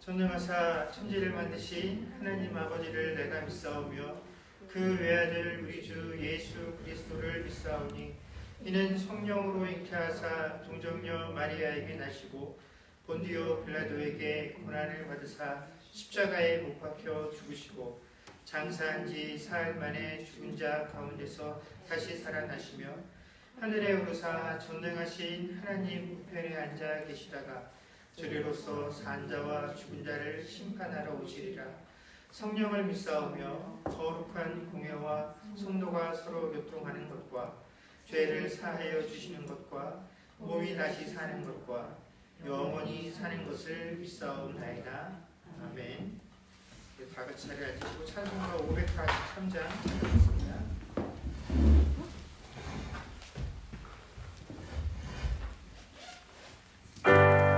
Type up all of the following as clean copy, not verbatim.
전능하사 천지를 만드신 하나님 아버지를 내가 믿사오며 그 외아들 우리 주 예수 그리스도를 믿사오니 이는 성령으로 잉태하사 동정녀 마리아에게 나시고 본디오 빌라도에게 고난을 받으사 십자가에 못 박혀 죽으시고 장사한 지 사흘 만에 죽은 자 가운데서 다시 살아나시며 하늘에 오르사 전능하신 하나님 우편에 앉아 계시다가 저리로서 산 자와 죽은 자를 심판하러 오시리라. 성령을 믿사오며 거룩한 공회와 성도가 서로 교통하는 것과 죄를 사하여 주시는 것과 몸이 다시 사는 것과 영원히 사는 것을 믿사옵나이다. 아멘. 다 같이 자리에 앉으시고 찬송가 543장 읽겠습니다. 나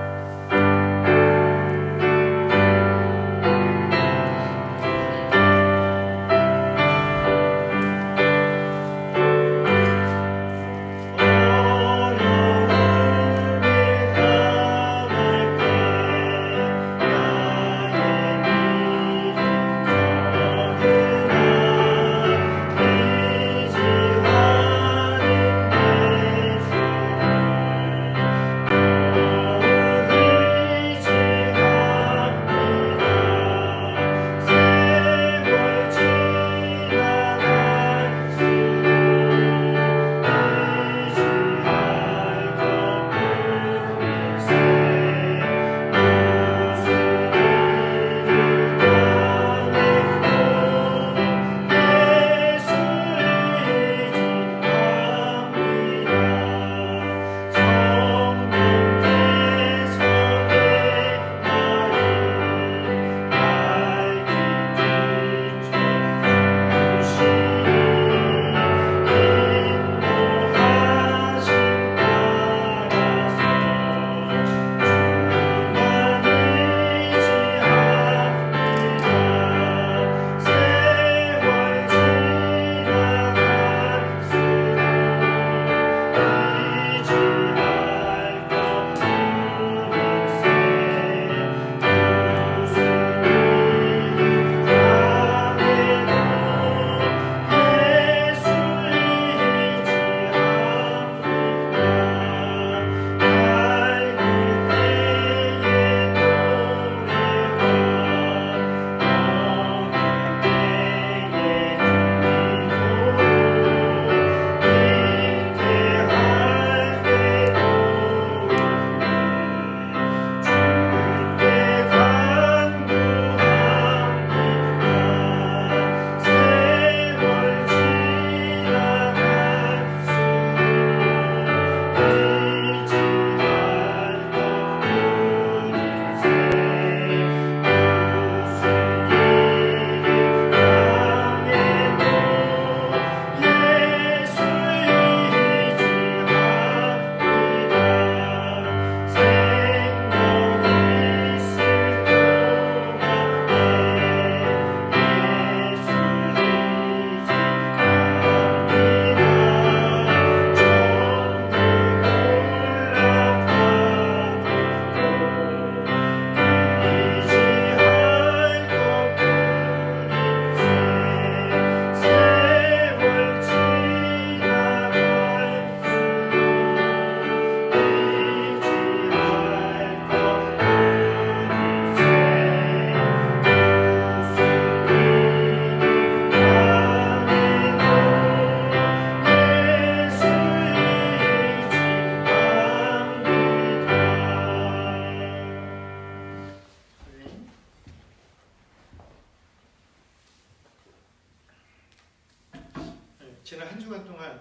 지난 한 주간 동안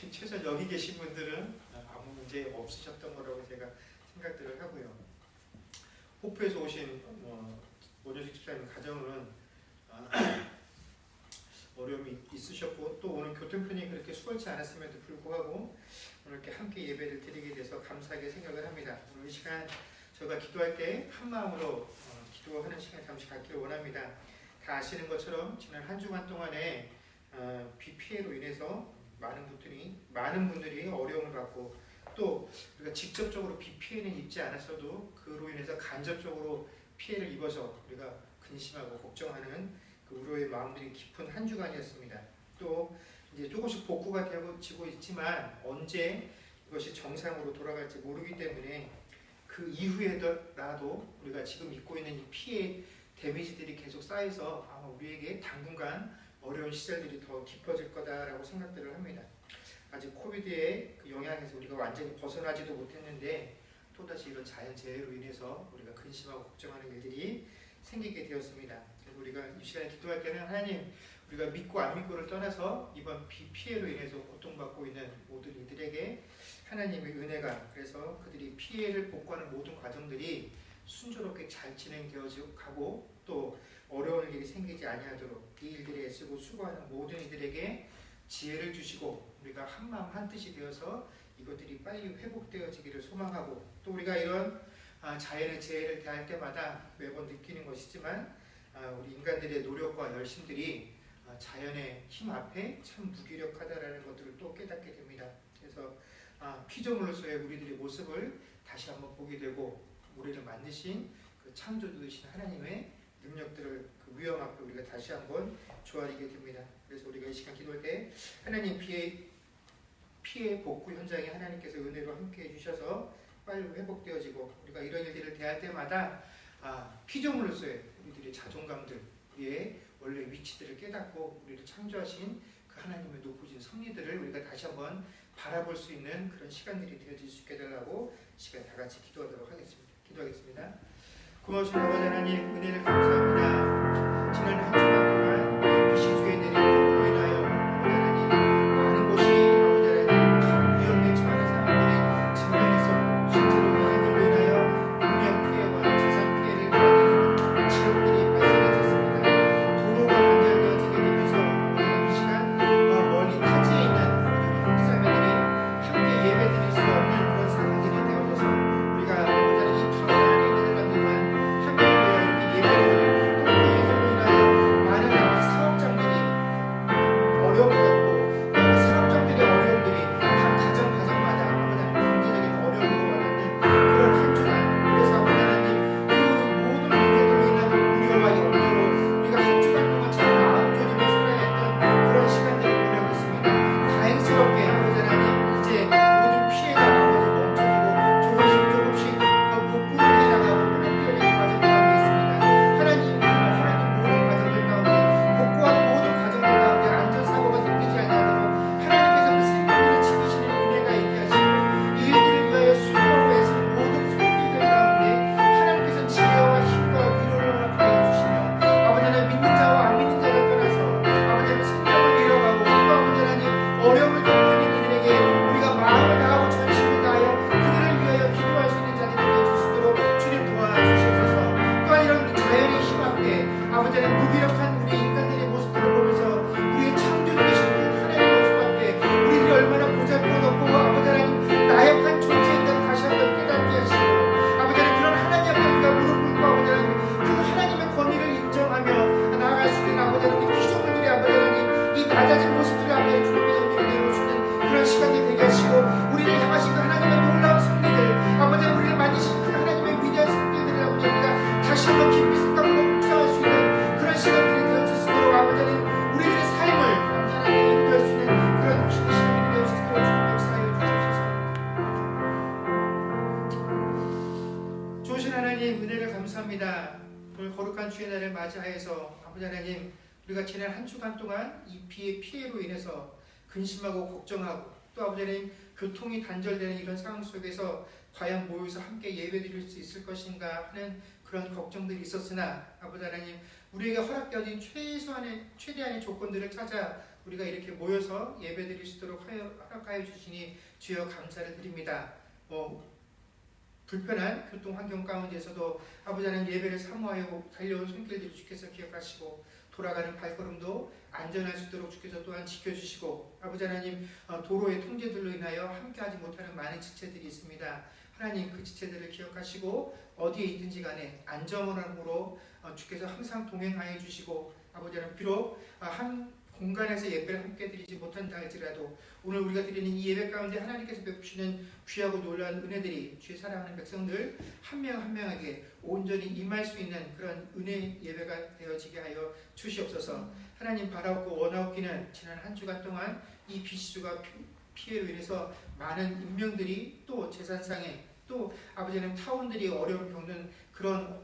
최소한 여기 계신 분들은 아무 문제 없으셨던 거라고 제가 생각들을 하고요. 호프에서 오신 원효식 집사님 가정은 어려움이 있으셨고 또 오늘 교통편이 그렇게 수월치 않았음에도 불구하고 오늘 이렇게 함께 예배를 드리게 돼서 감사하게 생각을 합니다. 오늘 이 시간 저희가 기도할 때 한 마음으로 기도하는 시간 잠시 갖기를 원합니다. 다 아시는 것처럼 지난 한 주간 동안에 비 피해로 인해서 많은 분들이 어려움을 받고 또 우리가 직접적으로 비 피해는 입지 않았어도 그로 인해서 간접적으로 피해를 입어서 우리가 근심하고 걱정하는 그 우려의 마음들이 깊은 한 주간이었습니다. 또 이제 조금씩 복구가 되고 있지만 언제 이것이 정상으로 돌아갈지 모르기 때문에 그 이후에라도 우리가 지금 입고 있는 이 피해 데미지들이 계속 쌓여서 아마 우리에게 당분간 어려운 시절들이 더 깊어질 거다라고 생각들을 합니다. 아직 코비드의 그 영향에서 우리가 완전히 벗어나지도 못했는데 또다시 이런 자연재해로 인해서 우리가 근심하고 걱정하는 일들이 생기게 되었습니다. 그래서 우리가 이 시간에 기도할 때는 하나님, 우리가 믿고 안 믿고를 떠나서 이번 비 피해로 인해서 고통받고 있는 모든 이들에게 하나님의 은혜가, 그래서 그들이 피해를 복구하는 모든 과정들이 순조롭게 잘 진행되어져 가고 또 어려운 일이 생기지 아니하도록 이 일들에 애쓰고 수고하는 모든 이들에게 지혜를 주시고 우리가 한마음 한뜻이 되어서 이것들이 빨리 회복되어지기를 소망하고, 또 우리가 이런 자연의 재해를 대할 때마다 매번 느끼는 것이지만 우리 인간들의 노력과 열심들이 자연의 힘 앞에 참 무기력하다라는 것들을 또 깨닫게 됩니다. 그래서 피조물로서의 우리들의 모습을 다시 한번 보게 되고 우리를 만드신 그 창조주이신 하나님의 능력들을 그 위험 앞에 우리가 다시 한번 조아리게 됩니다. 그래서 우리가 이 시간 기도할 때 하나님 피해 복구 현장에 하나님께서 은혜로 함께 해주셔서 빨리 회복되어지고 우리가 이런 일들을 대할 때마다 피조물로서의 우리들의 자존감들, 우리의 원래 위치들을 깨닫고 우리를 창조하신 그 하나님의 높으신 섭리들을 우리가 다시 한번 바라볼 수 있는 그런 시간들이 되어질 수 있게 해달라고 시간 다 같이 기도하도록 하겠습니다. 기도하겠습니다. 고마우신 아버지 하나님, 은혜를 감사합니다. 지난 한 주간 동안 이 비시주에 내린 폭우로 인하여 아버지 하나님 많은 곳이 아버지 하나님 위험에 처하는 사람들이 증명했었고 실제로 이 일들로 인하여 인명 피해와 재산 피해를 받는 지역들이 발생했었습니다. 도로가 단절되어지게 되면서 이 시간 멀리 타지에 있는 우리 형제자매들이 함께 예배드릴 수 없는 그런 상황들이 되어져서 우리가 아버지 하나님 이 평안 안에 있는 사람들만 함께 모여 이렇게 예배를 드리고 또 그 예배로 인하여 많은 사업장들이 어려움을 겪고 또 그 사업장들의 어려움들이 각 가정마다 아버지 하나님 경제적인 어려움으로 와닿는 그런 한 주간, 그래서 아버지 하나님 그 모든 문제들로 인한 우려와 염려로 우리가 한 주간 동안 참 마음 졸이며 살아야 했던 그런 시간들을 보내고 있습니다. 다행스럽게 아버지 하나님 이제 모든 피해가 아버지 멈춰지고 조금씩 복구를 해나가고 회복되어지는 과정 가운데 있습니다. 하나님 모든 과정들 가운데 복구하는 모든 과정들 가운데 안전사고가 생기지 않도록 하나님께서 그 생명들을 지키시는 은혜가 있게 하시고 이 일들을 위하여 수고하고 애쓰는 모든 손길들 가운데 하나님께서 지혜와 힘과 위로를 허락하여 주시며 아버지 하나님 믿는 자와 안 믿는 자를 떠나서 아버지 하나님 생명을 잃어가고 또 아버지 하나님 어려움을 겪고 있는 이들에게 우리가 마음을 다하고 전심을 다하여 그들을 위하여 기도할 수 있는 자들이 되어 주시도록 주님 도와주시옵소서. 또한 이런 자연의 힘 앞에 아버지 하나님 무기력한 우리 인간들의 모습들을 보면서 우리의 창조주 되신 그 하나님의 모습 앞에 우리들이 얼마나 보잘것없고 아버지 하나님 나약한 존재인가를 다시 한번 깨닫게 하시고 아버지 하나님 그런 하나님 앞에 우리가 무릎 꿇고 아버지 하나님 그 하나님의 권위를 인정하며 나아갈 수 있는 아버지 하나님 피조물들의 아버지 하나님 이 낮아진 모습들을 앞에 주님의 영광을 내려주는 그런 시간이 되게 하시고 우리를 향하신 그 하나님의 놀라운 섭리들 아버지 하나님 우리를 만드신 그 하나님의 위대한 섭리들을 아버지 우리가 다시 한번 깊이 생각하고 묵상할 수 있는 그런 시간들이 되어주시도록 아버지 하나님 우리들의 삶을 아버지 하나님 인도할 수 있는 그런 시간이 되어주시도록 주님 역사하여 주옵소서. 좋으신 하나님 은혜를 감사합니다. 오늘 거룩한 주의 날을 맞이하여서 아버지 하나님 우리가 지난 한 주간 동안 이 비의 피해로 인해서 근심하고 걱정하고 또 아버지 하나님 교통이 단절되는 이런 상황 속에서 과연 모여서 함께 예배드릴 수 있을 것인가 하는 그런 걱정들이 있었으나 아버지 하나님 우리에게 허락되어진 최대한의 조건들을 찾아 우리가 이렇게 모여서 예배드릴 수 있도록 허락하여 주시니 주여 감사를 드립니다. 불편한 교통 환경 가운데서도 아버지 하나님 예배를 사모하여 달려온 손길들을 주께서 기억하시고 돌아가는 발걸음도 안전할 수 있도록 주께서 또한 지켜주시고 아버지 하나님 도로의 통제들로 인하여 함께하지 못하는 많은 지체들이 있습니다. 하나님 그 지체들을 기억하시고 어디에 있든지 간에 안전함으로 주께서 항상 동행하여 주시고 아버지 하나님 비록 한 공간에서 예배를 함께 드리지 못한다 할지라도 오늘 우리가 드리는 이 예배 가운데 하나님께서 베푸시는 귀하고 놀라운 은혜들이 주의 사랑하는 백성들 한 명 한 명에게 온전히 임할 수 있는 그런 은혜 예배가 되어지게 하여 주시옵소서. 하나님 바라옵고 원하옵기는 지난 한 주간 동안 이 비수가 피해로 인해서 많은 인명들이 또 재산상에 또 아버지 하나님 타원들이 어려움 겪는 그런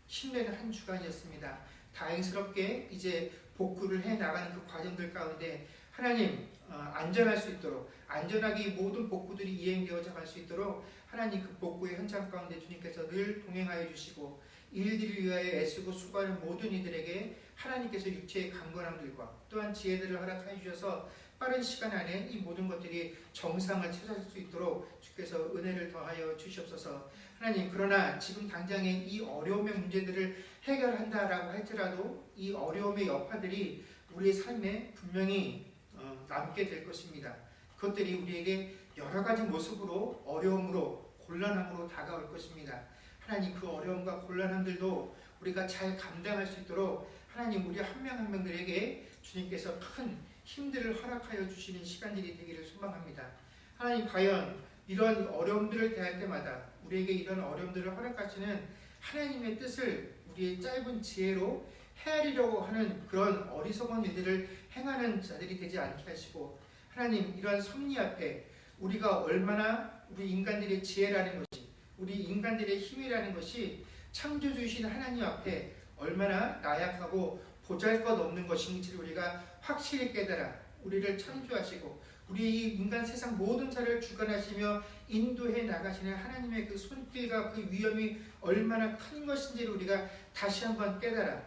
힘내는 한 주간이었습니다. 다행스럽게 이제 복구를 해 나가는 그 과정들 가운데 하나님 안전할 수 있도록 안전하게 모든 복구들이 이행되어져 갈 수 있도록 하나님 그 복구의 현장 가운데 주님께서 늘 동행하여 주시고 일들을 위하여 애쓰고 수고하는 모든 이들에게 하나님께서 육체의 강건함들과 또한 지혜들을 허락하여 주셔서 빠른 시간 안에 이 모든 것들이 정상을 찾아갈 수 있도록 주께서 은혜를 더하여 주시옵소서. 하나님 그러나 지금 당장에 이 어려움의 문제들을 해결한다라고 할지라도 이 어려움의 여파들이 우리의 삶에 분명히 남게 될 것입니다. 그것들이 우리에게 여러 가지 모습으로 어려움으로 곤란함으로 다가올 것입니다. 하나님 그 어려움과 곤란함들도 우리가 잘 감당할 수 있도록 하나님 우리 한 명 한 명들에게 주님께서 큰 힘들을 허락하여 주시는 시간들이 되기를 소망합니다. 하나님 과연 이런 어려움들을 대할 때마다 우리에게 이런 어려움들을 허락하시는 하나님의 뜻을 우리의 짧은 지혜로 헤아리려고 하는 그런 어리석은 일들을 행하는 자들이 되지 않게 하시고 하나님 이러한 섭리 앞에 우리가 얼마나 우리 인간들의 지혜라는 것이 우리 인간들의 힘이라는 것이 창조주이신 하나님 앞에 얼마나 나약하고 보잘것없는 것인지를 우리가 확실히 깨달아 우리를 창조하시고 우리 이 인간 세상 모든 자를 주관하시며 인도해 나가시는 하나님의 그 손길과 그 위엄이 얼마나 큰 것인지를 우리가 다시 한번 깨달아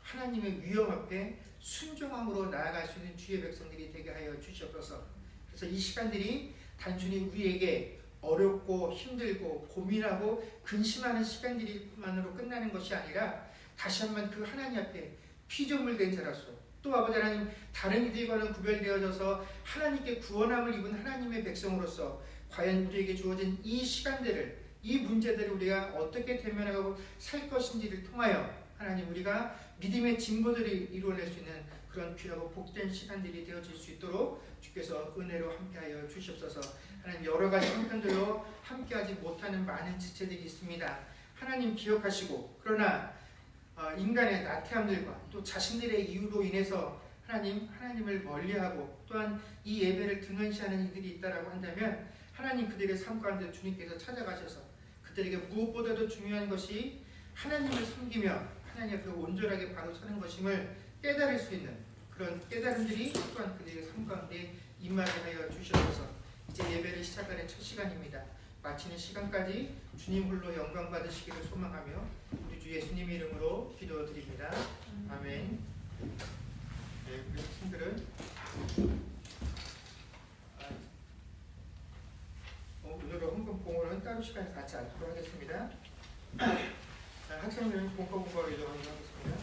하나님의 위엄 앞에 순종함으로 나아갈 수 있는 주의 백성들이 되게 하여 주시옵소서. 그래서 이 시간들이 단순히 우리에게 어렵고 힘들고 고민하고 근심하는 시간들만으로 끝나는 것이 아니라 다시 한번 그 하나님 앞에 피조물 된 자로서 또 아버지 하나님 다른 이들과는 구별되어져서 하나님께 구원함을 입은 하나님의 백성으로서 과연 우리에게 주어진 이 시간들을 이 문제들을 우리가 어떻게 대면하고 살 것인지를 통하여 하나님 우리가 믿음의 진보들을 이루어낼 수 있는 그런 귀하고 복된 시간들이 되어질 수 있도록 주께서 은혜로 함께하여 주시옵소서. 하나님 여러 가지 형편들로 함께하지 못하는 많은 지체들이 있습니다. 하나님 기억하시고 그러나 인간의 나태함들과 또 자신들의 이유로 인해서 하나님을 멀리하고 또한 이 예배를 등한시하는 이들이 있다라고 한다면 하나님 그들의 삶 가운데 주님께서 찾아가셔서 그들에게 무엇보다도 중요한 것이 하나님을 섬기며 하나님 앞에 온전하게 바로 서는 것임을 깨달을 수 있는 그런 깨달음들이 또한 그들의 삶 가운데 임하게 하여 주시옵소서. 이제 예배를 시작하는 첫 시간입니다. 마치는 시간까지 주님 홀로 영광 받으시기를 소망하며 우리 주 예수님 이름으로 기도드립니다. 아멘. 네, 우리 학생들은 오늘은 헌금봉으로는 따로 시간에 갖지 않도록 하겠습니다. 학생들은 본과공부하기 하겠습니다.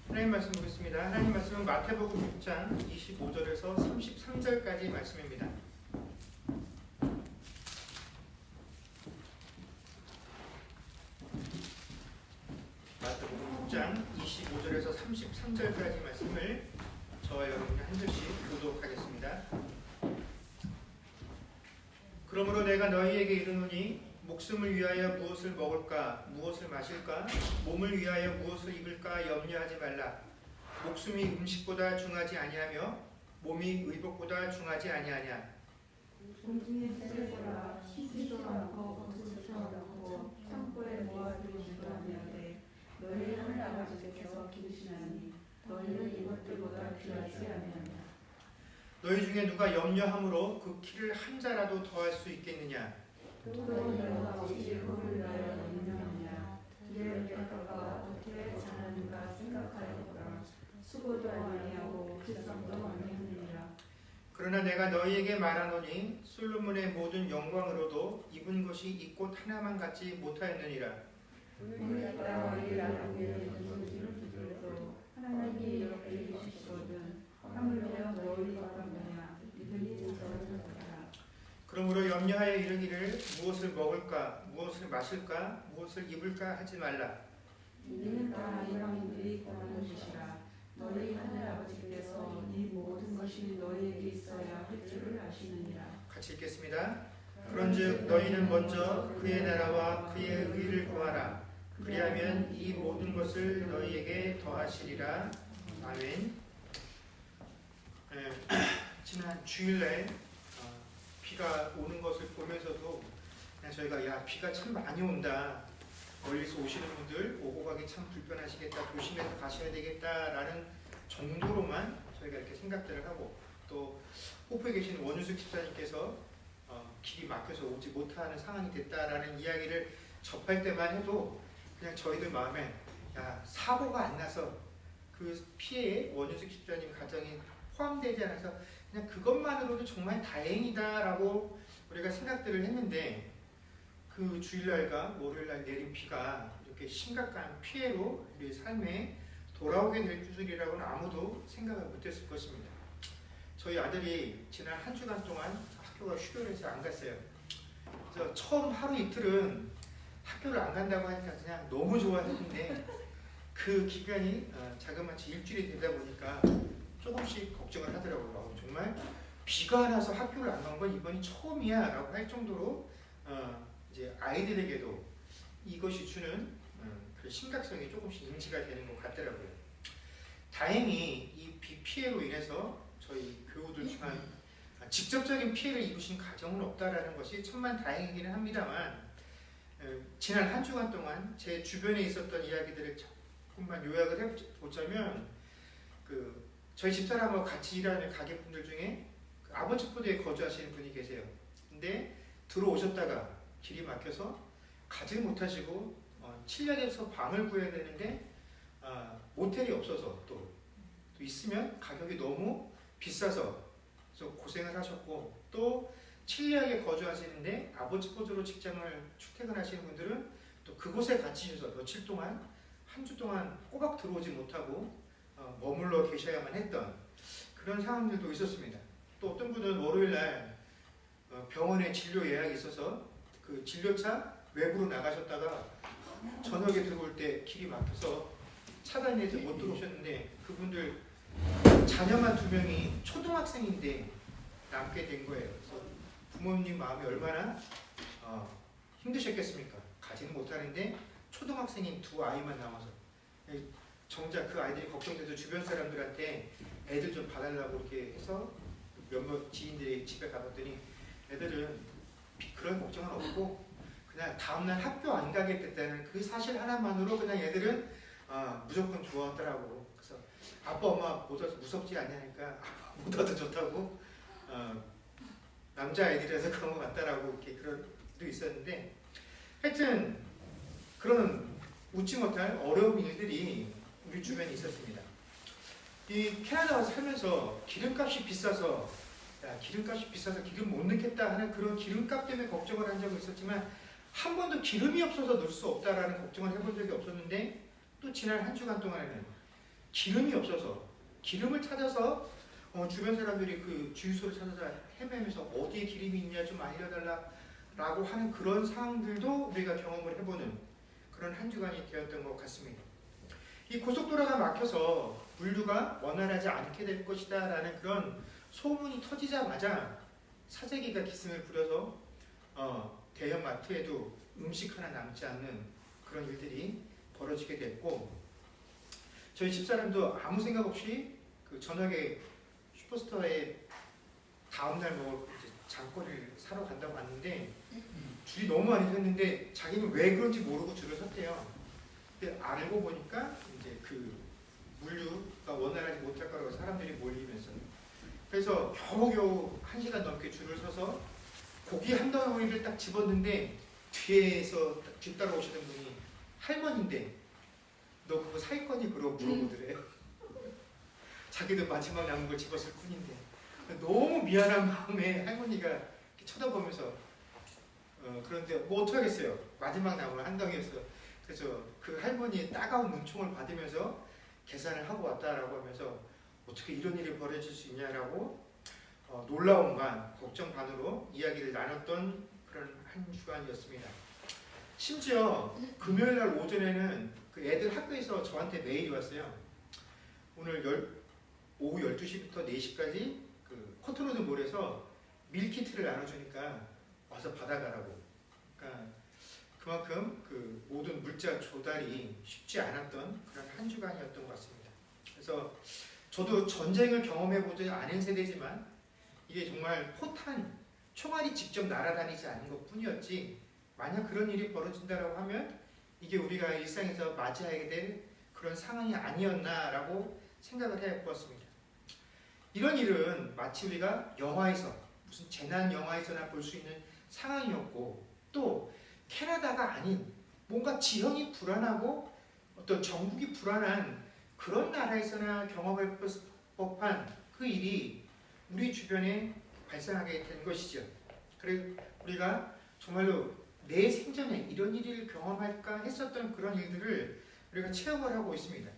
하나님 말씀 보겠습니다. 하나님 말씀은 마태복음 6장 25절에서 33절까지 말씀입니다. 마태복음 6장 25절에서 33절까지 말씀을 저와 여러분이 한 절씩 교독하겠습니다. 그러므로 내가 너희에게 이르노니 목숨을 위하여 무엇을 먹을까 무엇을 마실까 몸을 위하여 무엇을 입을까 염려하지 말라. 목숨이 음식보다 중하지 아니하며 몸이 의복보다 중하지 아니하냐. 공중에 새를 쉬지도 않고 벗지도 않고 창고에 모아두지도 아니하되 너희 하늘 아버지께서 기르시나니 너희는 이것들보다 귀하지 아니하냐. 너희 중에 누가 염려함으로 그 키를 한 자라도 더할 수 있겠느냐? 또 너희가 어찌 그를 위하여 염려하느냐? 그의 대가가 어떻게 자라는가 생각하여보라. 수고도 아니하고 질성도 아니하느니라. 그러나 내가 너희에게 말하노니 솔로몬의 모든 영광으로도 입은 것이 이 꽃 하나만 같지 못하였느니라. 우리가 우리를 보게 되는 것들도 하나님이 이렇게 해주시거든. 하물며 너희가 뭐냐? 이들이 저러는구나. 그러므로 염려하여 이르기를 무엇을 먹을까, 무엇을 마실까, 무엇을 입을까 하지 말라. 이는 다 이방인들이 구하는 것이라. 너희 하늘 아버지께서 이 모든 것이 너희에게 있어야 할 줄을 아시느니라. 같이 읽겠습니다. 그런즉 너희는 먼저 그의 나라와 그의 의를 구하라. 그리하면 이 모든 것을 너희에게 더하시리라. 아멘. 지난 주일날 비가 오는 것을 보면서도 그냥 저희가 야 비가 참 많이 온다. 멀리서 오시는 분들 오고 가기 참 불편하시겠다. 조심해서 가셔야 되겠다라는 정도로만 저희가 이렇게 생각들을 하고 또 호프에 계신 원유숙 집사님께서 길이 막혀서 오지 못하는 상황이 됐다라는 이야기를 접할 때만 해도 그냥 저희들 마음에 야 사고가 안 나서 그 피해에 원유숙 집사님 가정이 포함되지 않아서 그냥 그것만으로도 정말 다행이다라고 우리가 생각들을 했는데 그 주일날과 월요일날 내린 비가 이렇게 심각한 피해로 우리 삶에 돌아오게 될 줄이라고는 아무도 생각을 못했을 것입니다. 저희 아들이 지난 한 주간 동안 학교가 휴교를 해서 안 갔어요. 그래서 처음 하루 이틀은 학교를 안 간다고 하니까 그냥 너무 좋아했는데 그 기간이 자그마치 일주일이 되다 보니까 조금씩 걱정을 하더라고요. 정말 비가 나서 학교를 안 간 건 이번이 처음이야 라고 할 정도로 이제 아이들에게도 이것이 주는 그 심각성이 조금씩 인지가 되는 것 같더라고요. 다행히 이 비 피해로 인해서 저희 교우들 중에 직접적인 피해를 입으신 가정은 없다라는 것이 천만 다행이기는 합니다만 지난 한 주간 동안 제 주변에 있었던 이야기들을 조금만 요약을 해보자면 저희 집사람하고 같이 일하는 가게분들 중에 그 아버지포도에 거주하시는 분이 계세요. 근데 들어오셨다가 길이 막혀서 가지 못하시고 칠략에서 방을 구해야 되는데 모텔이 없어서 또 있으면 가격이 너무 비싸서 그래서 고생을 하셨고 또 칠략에 거주하시는데 아버지포도로 직장을 출퇴근하시는 분들은 또 그곳에 갇히셔서 며칠 동안 한 주 동안 꼬박 들어오지 못하고 머물러 계셔야만 했던 그런 상황들도 있었습니다. 또 어떤 분은 월요일날 병원에 진료 예약이 있어서 그 진료차 외부로 나가셨다가 저녁에 들어올 때 길이 막혀서 차단해서 못 들어오셨는데 그분들 자녀만 2명이 초등학생인데 남게 된 거예요. 그래서 부모님 마음이 얼마나 힘드셨겠습니까? 가지는 못하는데 초등학생인 2 아이만 남아서 정작 그 아이들이 걱정돼서 주변 사람들한테 애들 좀 봐달라고 이렇게 해서 몇몇 지인들이 집에 가봤더니 애들은 그런 걱정은 없고 그냥 다음날 학교 안 가게 됐다는 그 사실 하나만으로 그냥 애들은 무조건 좋아하더라고. 그래서 아빠 엄마 못 와서 무섭지 않냐니까 아빠 못 와도 좋다고 남자 아이들이라서 그런 것 같다라고 이렇게 그런 도 있었는데 하여튼 그런 웃지 못할 어려운 일들이 우리 주변에 있었습니다. 이 캐나다 와서 살면서 기름값이 비싸서 기름 못 넣겠다 하는 그런 기름값 때문에 걱정을 한 적은 있었지만 한 번도 기름이 없어서 넣을 수 없다라는 걱정을 해본 적이 없었는데 또 지난 한 주간 동안에는 기름이 없어서 기름을 찾아서 주변 사람들이 그 주유소를 찾아서 헤매면서 어디에 기름이 있냐 좀 알려달라라고 하는 그런 상황들도 우리가 경험을 해보는 그런 한 주간이 되었던 것 같습니다. 이 고속도로가 막혀서 물류가 원활하지 않게 될 것이다 라는 그런 소문이 터지자마자 사재기가 기승을 부려서 대형 마트에도 음식 하나 남지 않는 그런 일들이 벌어지게 됐고 저희 집사람도 아무 생각 없이 그 저녁에 슈퍼스토어에 다음날 먹을 장거리를 사러 간다고 왔는데 줄이 너무 많이 섰는데 자기는 왜 그런지 모르고 줄을 섰대요. 근데 알고 보니까 이제 그 물류가 원활하지 못할 거라고 사람들이 몰리면서 그래서 겨우겨우 1시간 넘게 줄을 서서 고기 한 덩어리를 딱 집었는데 뒤에서 딱 뒤따라오시는 분이 할머니인데 너 그거 살 거니? 그러고 물어보더래요. 자기도 마지막 남은 걸 집었을 뿐인데 너무 미안한 마음에 할머니가 이렇게 쳐다보면서 그런데 뭐 어떡하겠어요. 마지막 남은 한 덩이였어. 그래서 그 할머니의 따가운 눈총을 받으면서 계산을 하고 왔다라고 하면서 어떻게 이런 일이 벌어질 수 있냐라고 놀라운 반, 걱정 반으로 이야기를 나눴던 그런 한 주간이었습니다. 심지어 금요일 날 오전에는 그 애들 학교에서 저한테 메일이 왔어요. 오늘 오후 12시부터 4시까지 그 코트로드 몰에서 밀키트를 나눠주니까 와서 받아가라고. 그러니까 그만큼 그 모든 물자 조달이 쉽지 않았던 그런 한 주간이었던 것 같습니다. 그래서 저도 전쟁을 경험해보지 않은 세대지만 이게 정말 포탄, 총알이 직접 날아다니지 않은 것 뿐이었지 만약 그런 일이 벌어진다고 하면 이게 우리가 일상에서 맞이하게 될 그런 상황이 아니었나라고 생각을 해보았습니다. 이런 일은 마치 우리가 영화에서 무슨 재난 영화에서나 볼 수 있는 상황이었고 또 캐나다가 아닌 뭔가 지형이 불안하고 어떤 정국이 불안한 그런 나라에서나 경험할 법한 그 일이 우리 주변에 발생하게 된 것이죠. 그래서 우리가 정말로 내 생전에 이런 일을 경험할까 했었던 그런 일들을 우리가 체험을 하고 있습니다.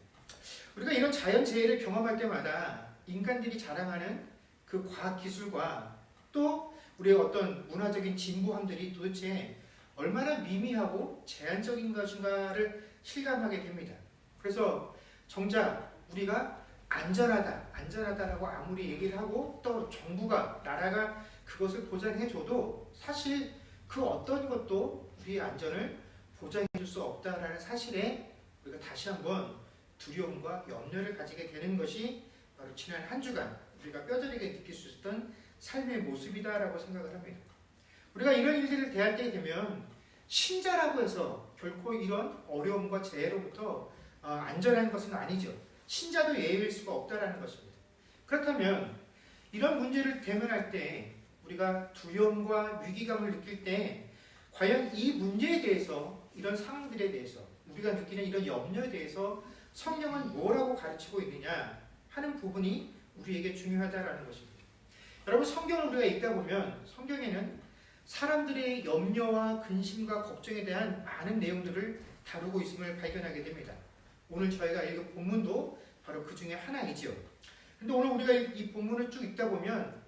우리가 이런 자연재해를 경험할 때마다 인간들이 자랑하는 그 과학기술과 또 우리의 어떤 문화적인 진보함들이 도대체 얼마나 미미하고 제한적인 것인가를 실감하게 됩니다. 그래서 정작 우리가 안전하다라고 아무리 얘기를 하고 또 정부가, 나라가 그것을 보장해줘도 사실 그 어떤 것도 우리의 안전을 보장해줄 수 없다라는 사실에 우리가 다시 한번 두려움과 염려를 가지게 되는 것이 바로 지난 한 주간 우리가 뼈저리게 느낄 수 있었던 삶의 모습이다라고 생각을 합니다. 우리가 이런 일들을 대할 때 되면 신자라고 해서 결코 이런 어려움과 재해로부터 안전한 것은 아니죠. 신자도 예외일 수가 없다라는 것입니다. 그렇다면 이런 문제를 대면할 때 우리가 두려움과 위기감을 느낄 때 과연 이 문제에 대해서 이런 상황들에 대해서 우리가 느끼는 이런 염려에 대해서 성경은 뭐라고 가르치고 있느냐 하는 부분이 우리에게 중요하다라는 것입니다. 여러분 성경을 우리가 읽다 보면 성경에는 사람들의 염려와 근심과 걱정에 대한 많은 내용들을 다루고 있음을 발견하게 됩니다. 오늘 저희가 읽은 본문도 바로 그 중에 하나이죠. 그런데 오늘 우리가 이 본문을 쭉 읽다 보면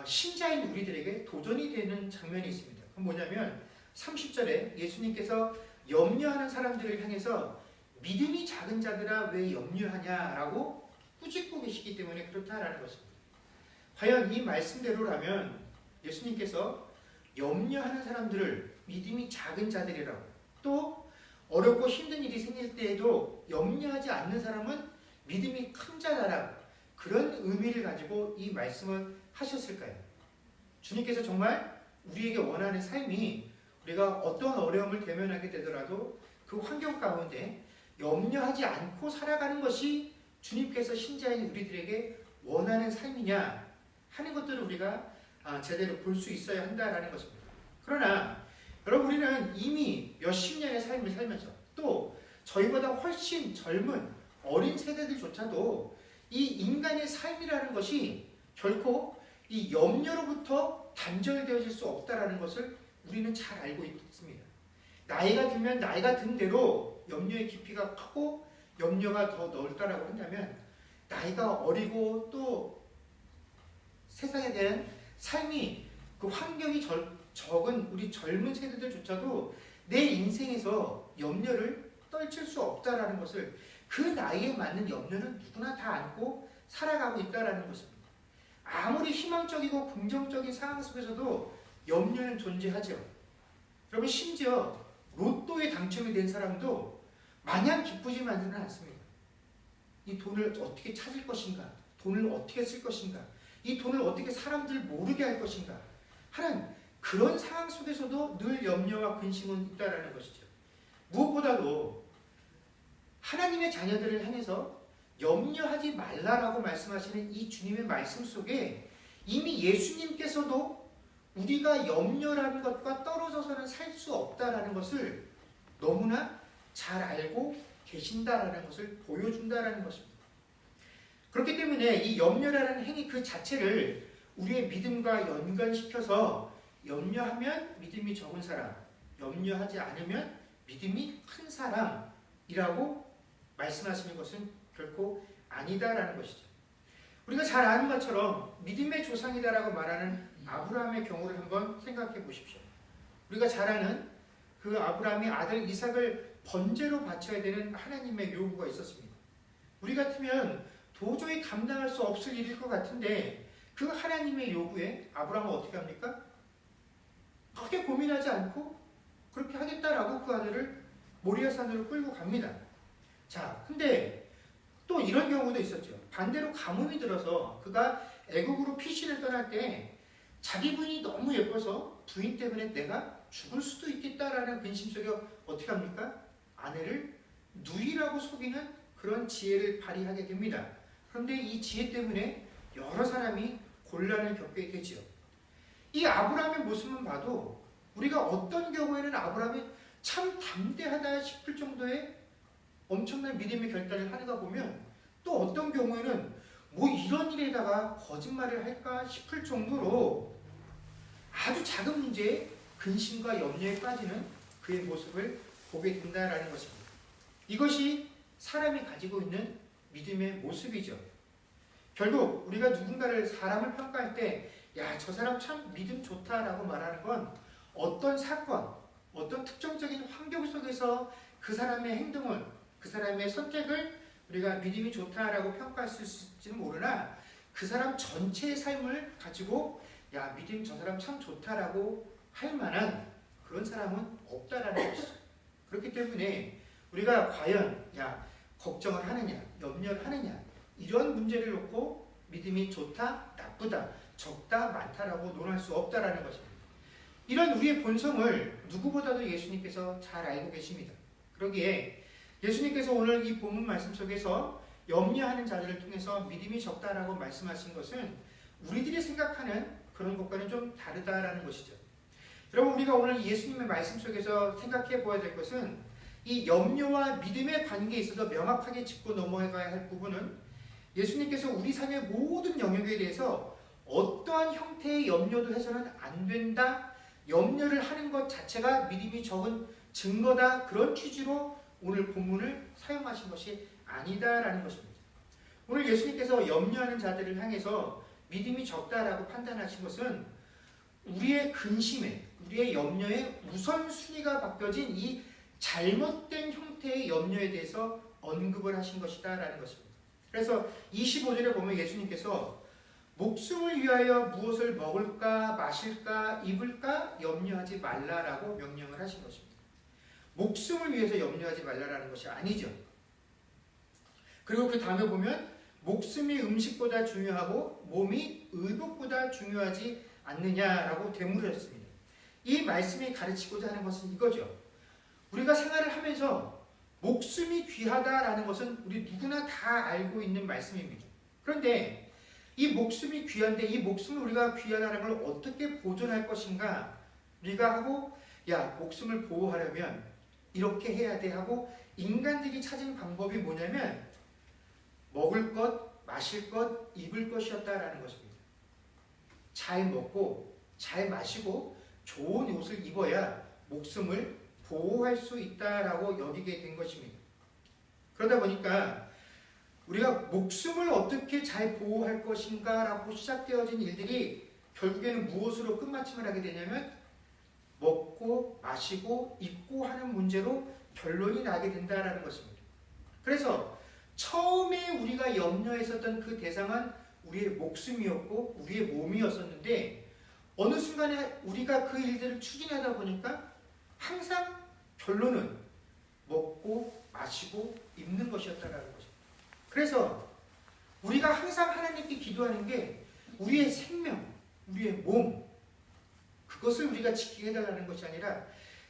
신자인 우리들에게 도전이 되는 장면이 있습니다. 그건 뭐냐면 30절에 예수님께서 염려하는 사람들을 향해서 믿음이 작은 자들아 왜 염려하냐라고 꾸짖고 계시기 때문에 그렇다라는 것입니다. 과연 이 말씀대로라면 예수님께서 염려하는 사람들을 믿음이 작은 자들이라고 또 어렵고 힘든 일이 생길 때에도 염려하지 않는 사람은 믿음이 큰 자다라 그런 의미를 가지고 이 말씀을 하셨을까요? 주님께서 정말 우리에게 원하는 삶이 우리가 어떤 어려움을 대면하게 되더라도 그 환경 가운데 염려하지 않고 살아가는 것이 주님께서 신자인 우리들에게 원하는 삶이냐 하는 것들을 우리가 제대로 볼 수 있어야 한다는 것입니다. 그러나 여러분 우리는 이미 몇십 년의 삶을 살면서 또 저희보다 훨씬 젊은 어린 세대들조차도 이 인간의 삶이라는 것이 결코 이 염려로부터 단절되어질 수 없다는 것을 우리는 잘 알고 있습니다. 나이가 들면 나이가 든 대로 염려의 깊이가 크고 염려가 더 넓다라고 한다면 나이가 어리고 또 세상에 대한 삶이 그 환경이 적은 우리 젊은 세대들조차도 내 인생에서 염려를 떨칠 수 없다라는 것을 그 나이에 맞는 염려는 누구나 다 안고 살아가고 있다라는 것입니다. 아무리 희망적이고 긍정적인 상황 속에서도 염려는 존재하죠. 여러분 심지어 로또에 당첨이 된 사람도 마냥 기쁘지만은 않습니다. 이 돈을 어떻게 찾을 것인가? 돈을 어떻게 쓸 것인가? 이 돈을 어떻게 사람들 모르게 할 것인가? 하는 그런 상황 속에서도 늘 염려와 근심은 있다라는 것이죠. 무엇보다도 하나님의 자녀들을 향해서 염려하지 말라라고 말씀하시는 이 주님의 말씀 속에 이미 예수님께서도 우리가 염려라는 것과 떨어져서는 살 수 없다라는 것을 너무나 잘 알고 계신다라는 것을 보여준다라는 것입니다. 그렇기 때문에 이 염려라는 행위 그 자체를 우리의 믿음과 연관시켜서 염려하면 믿음이 적은 사람, 염려하지 않으면 믿음이 큰 사람이라고 말씀하시는 것은 결코 아니다라는 것이죠. 우리가 잘 아는 것처럼 믿음의 조상이다라고 말하는 아브라함의 경우를 한번 생각해 보십시오. 우리가 잘 아는 그 아브라함이 아들 이삭을 번제로 바쳐야 되는 하나님의 요구가 있었습니다. 우리 같으면 도저히 감당할 수 없을 일일 것 같은데 그 하나님의 요구에 아브라함은 어떻게 합니까? 크게 고민하지 않고 그렇게 하겠다라고 그 아들을 모리아산으로 끌고 갑니다. 자, 근데 또 이런 경우도 있었죠. 반대로 가뭄이 들어서 그가 애국으로 피신을 떠날 때 자기 부인이 너무 예뻐서 부인 때문에 내가 죽을 수도 있겠다라는 근심 속에 어떻게 합니까? 아내를 누이라고 속이는 그런 지혜를 발휘하게 됩니다. 그런데 이 지혜 때문에 여러 사람이 곤란을 겪게 되죠. 이 아브라함의 모습만 봐도 우리가 어떤 경우에는 아브라함이 참 담대하다 싶을 정도의 엄청난 믿음의 결단을 하는가 보면 또 어떤 경우에는 뭐 이런 일에다가 거짓말을 할까 싶을 정도로 아주 작은 문제에 근심과 염려에 빠지는 그의 모습을 보게 된다라는 것입니다. 이것이 사람이 가지고 있는 믿음의 모습이죠. 결국 우리가 누군가를 사람을 평가할 때 야, 저 사람 참 믿음 좋다라고 말하는 건 어떤 사건, 어떤 특정적인 환경 속에서 그 사람의 행동을, 그 사람의 선택을 우리가 믿음이 좋다라고 평가할 수 있을지는 모르나 그 사람 전체의 삶을 가지고 야, 믿음 저 사람 참 좋다라고 할 만한 그런 사람은 없다라는 것이죠. 그렇기 때문에 우리가 과연 야, 걱정을 하느냐, 염려를 하느냐 이런 문제를 놓고 믿음이 좋다, 나쁘다, 적다, 많다라고 논할 수 없다라는 것입니다. 이런 우리의 본성을 누구보다도 예수님께서 잘 알고 계십니다. 그러기에 예수님께서 오늘 이 본문 말씀 속에서 염려하는 자들을 통해서 믿음이 적다라고 말씀하신 것은 우리들이 생각하는 그런 것과는 좀 다르다라는 것이죠. 여러분, 우리가 오늘 예수님의 말씀 속에서 생각해 보아야 될 것은 이 염려와 믿음의 관계에 있어서 명확하게 짚고 넘어가야 할 부분은 예수님께서 우리 삶의 모든 영역에 대해서 어떠한 형태의 염려도 해서는 안 된다, 염려를 하는 것 자체가 믿음이 적은 증거다, 그런 취지로 오늘 본문을 사용하신 것이 아니다라는 것입니다. 오늘 예수님께서 염려하는 자들을 향해서 믿음이 적다라고 판단하신 것은 우리의 근심에, 우리의 염려에 우선순위가 바뀌어진 이 잘못된 형태의 염려에 대해서 언급을 하신 것이다라는 것입니다. 그래서 25절에 보면 예수님께서 목숨을 위하여 무엇을 먹을까, 마실까, 입을까 염려하지 말라라고 명령을 하신 것입니다. 목숨을 위해서 염려하지 말라라는 것이 아니죠. 그리고 그 다음에 보면 목숨이 음식보다 중요하고 몸이 의복보다 중요하지 않느냐라고 되물으셨습니다. 이 말씀이 가르치고자 하는 것은 이거죠. 우리가 생활을 하면서 목숨이 귀하다라는 것은 우리 누구나 다 알고 있는 말씀입니다. 그런데 이 목숨이 귀한데 이 목숨을 우리가 귀하다는 걸 어떻게 보존할 것인가 우리가 하고 야, 목숨을 보호하려면 이렇게 해야 돼 하고 인간들이 찾은 방법이 뭐냐면 먹을 것, 마실 것, 입을 것이었다라는 것입니다. 잘 먹고 잘 마시고 좋은 옷을 입어야 목숨을 보호할 수 있다라고 여기게 된 것입니다. 그러다 보니까 우리가 목숨을 어떻게 잘 보호할 것인가 라고 시작되어진 일들이 결국에는 무엇으로 끝마침을 하게 되냐면 먹고 마시고 입고 하는 문제로 결론이 나게 된다는 것입니다. 그래서 처음에 우리가 염려했었던 그 대상은 우리의 목숨이었고 우리의 몸이었었는데 어느 순간에 우리가 그 일들을 추진하다 보니까 항상 결론은 먹고 마시고 입는 것이었다는 것입니다. 그래서 우리가 항상 하나님께 기도하는 게 우리의 생명, 우리의 몸 그것을 우리가 지키게 해달라는 것이 아니라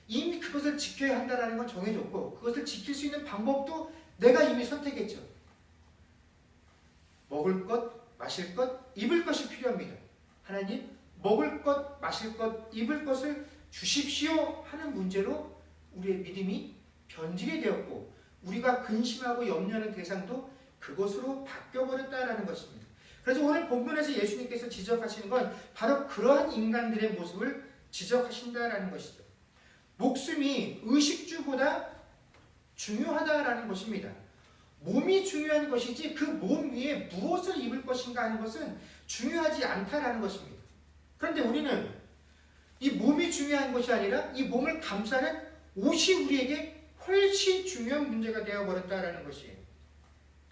이미 그것을 지켜야 한다는 건 정해졌고 그것을 지킬 수 있는 방법도 내가 이미 선택했죠. 먹을 것, 마실 것, 입을 것이 필요합니다. 하나님, 먹을 것, 마실 것, 입을 것을 주십시오 하는 문제로 우리의 믿음이 변질이 되었고 우리가 근심하고 염려하는 대상도 그것으로 바뀌어버렸다라는 것입니다. 그래서 오늘 본문에서 예수님께서 지적하시는 건 바로 그러한 인간들의 모습을 지적하신다라는 것이죠. 목숨이 의식주보다 중요하다라는 것입니다. 몸이 중요한 것이지 그 몸 위에 무엇을 입을 것인가 하는 것은 중요하지 않다라는 것입니다. 그런데 우리는 이 몸이 중요한 것이 아니라 이 몸을 감싸는 옷이 우리에게 훨씬 중요한 문제가 되어버렸다라는 것이에요.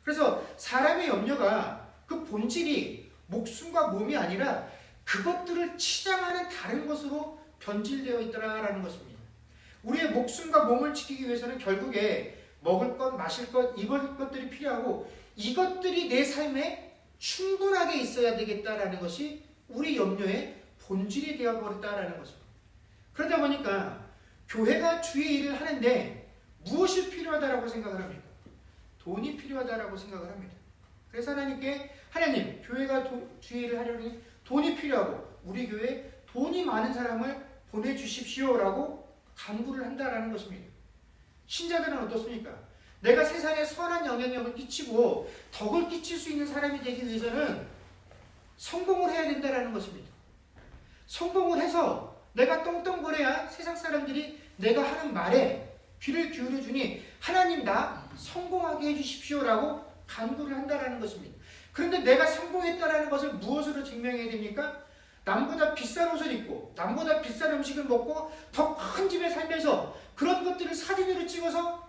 그래서 사람의 염려가 그 본질이 목숨과 몸이 아니라 그것들을 치장하는 다른 것으로 변질되어 있더라라는 것입니다. 우리의 목숨과 몸을 지키기 위해서는 결국에 먹을 것, 마실 것, 입을 것들이 필요하고 이것들이 내 삶에 충분하게 있어야 되겠다라는 것이 우리 염려의 본질이 되어버렸다라는 것입니다. 그러다 보니까 교회가 주의 일을 하는데 무엇이 필요하다라고 생각을 합니까? 돈이 필요하다라고 생각을 합니다. 그래서 하나님께 하나님, 교회가 주의 일을 하려니 돈이 필요하고 우리 교회에 돈이 많은 사람을 보내주십시오라고 간구를 한다라는 것입니다. 신자들은 어떻습니까? 내가 세상에 선한 영향력을 끼치고 덕을 끼칠 수 있는 사람이 되기 위해서는 성공을 해야 된다라는 것입니다. 성공을 해서 내가 떵떵거려야 세상 사람들이 내가 하는 말에 귀를 기울여주니 하나님 나 성공하게 해주십시오라고 간구를 한다라는 것입니다. 그런데 내가 성공했다라는 것을 무엇으로 증명해야 됩니까? 남보다 비싼 옷을 입고 남보다 비싼 음식을 먹고 더 큰 집에 살면서 그런 것들을 사진으로 찍어서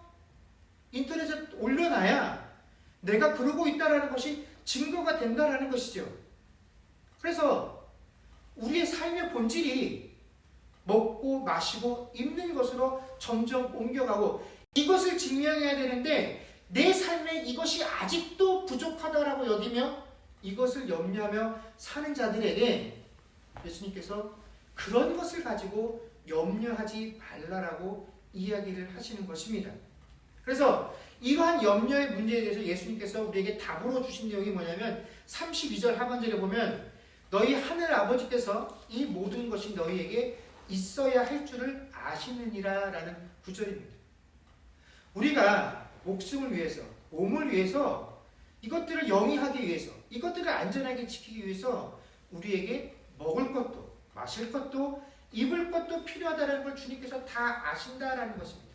인터넷에 올려놔야 내가 그러고 있다라는 것이 증거가 된다라는 것이죠. 그래서 우리의 삶의 본질이 먹고 마시고 입는 것으로 점점 옮겨가고 이것을 증명해야 되는데 내 삶에 이것이 아직도 부족하다라고 여기며 이것을 염려하며 사는 자들에게 예수님께서 그런 것을 가지고 염려하지 말라라고 이야기를 하시는 것입니다. 그래서 이러한 염려의 문제에 대해서 예수님께서 우리에게 답으로 주신 내용이 뭐냐면 32절 하반절에 보면 너희 하늘 아버지께서 이 모든 것이 너희에게 있어야 할 줄을 아시느니라 라는 구절입니다. 우리가 목숨을 위해서, 몸을 위해서, 이것들을 영위하기 위해서, 이것들을 안전하게 지키기 위해서 우리에게 먹을 것도, 마실 것도, 입을 것도 필요하다는 걸 주님께서 다 아신다라는 것입니다.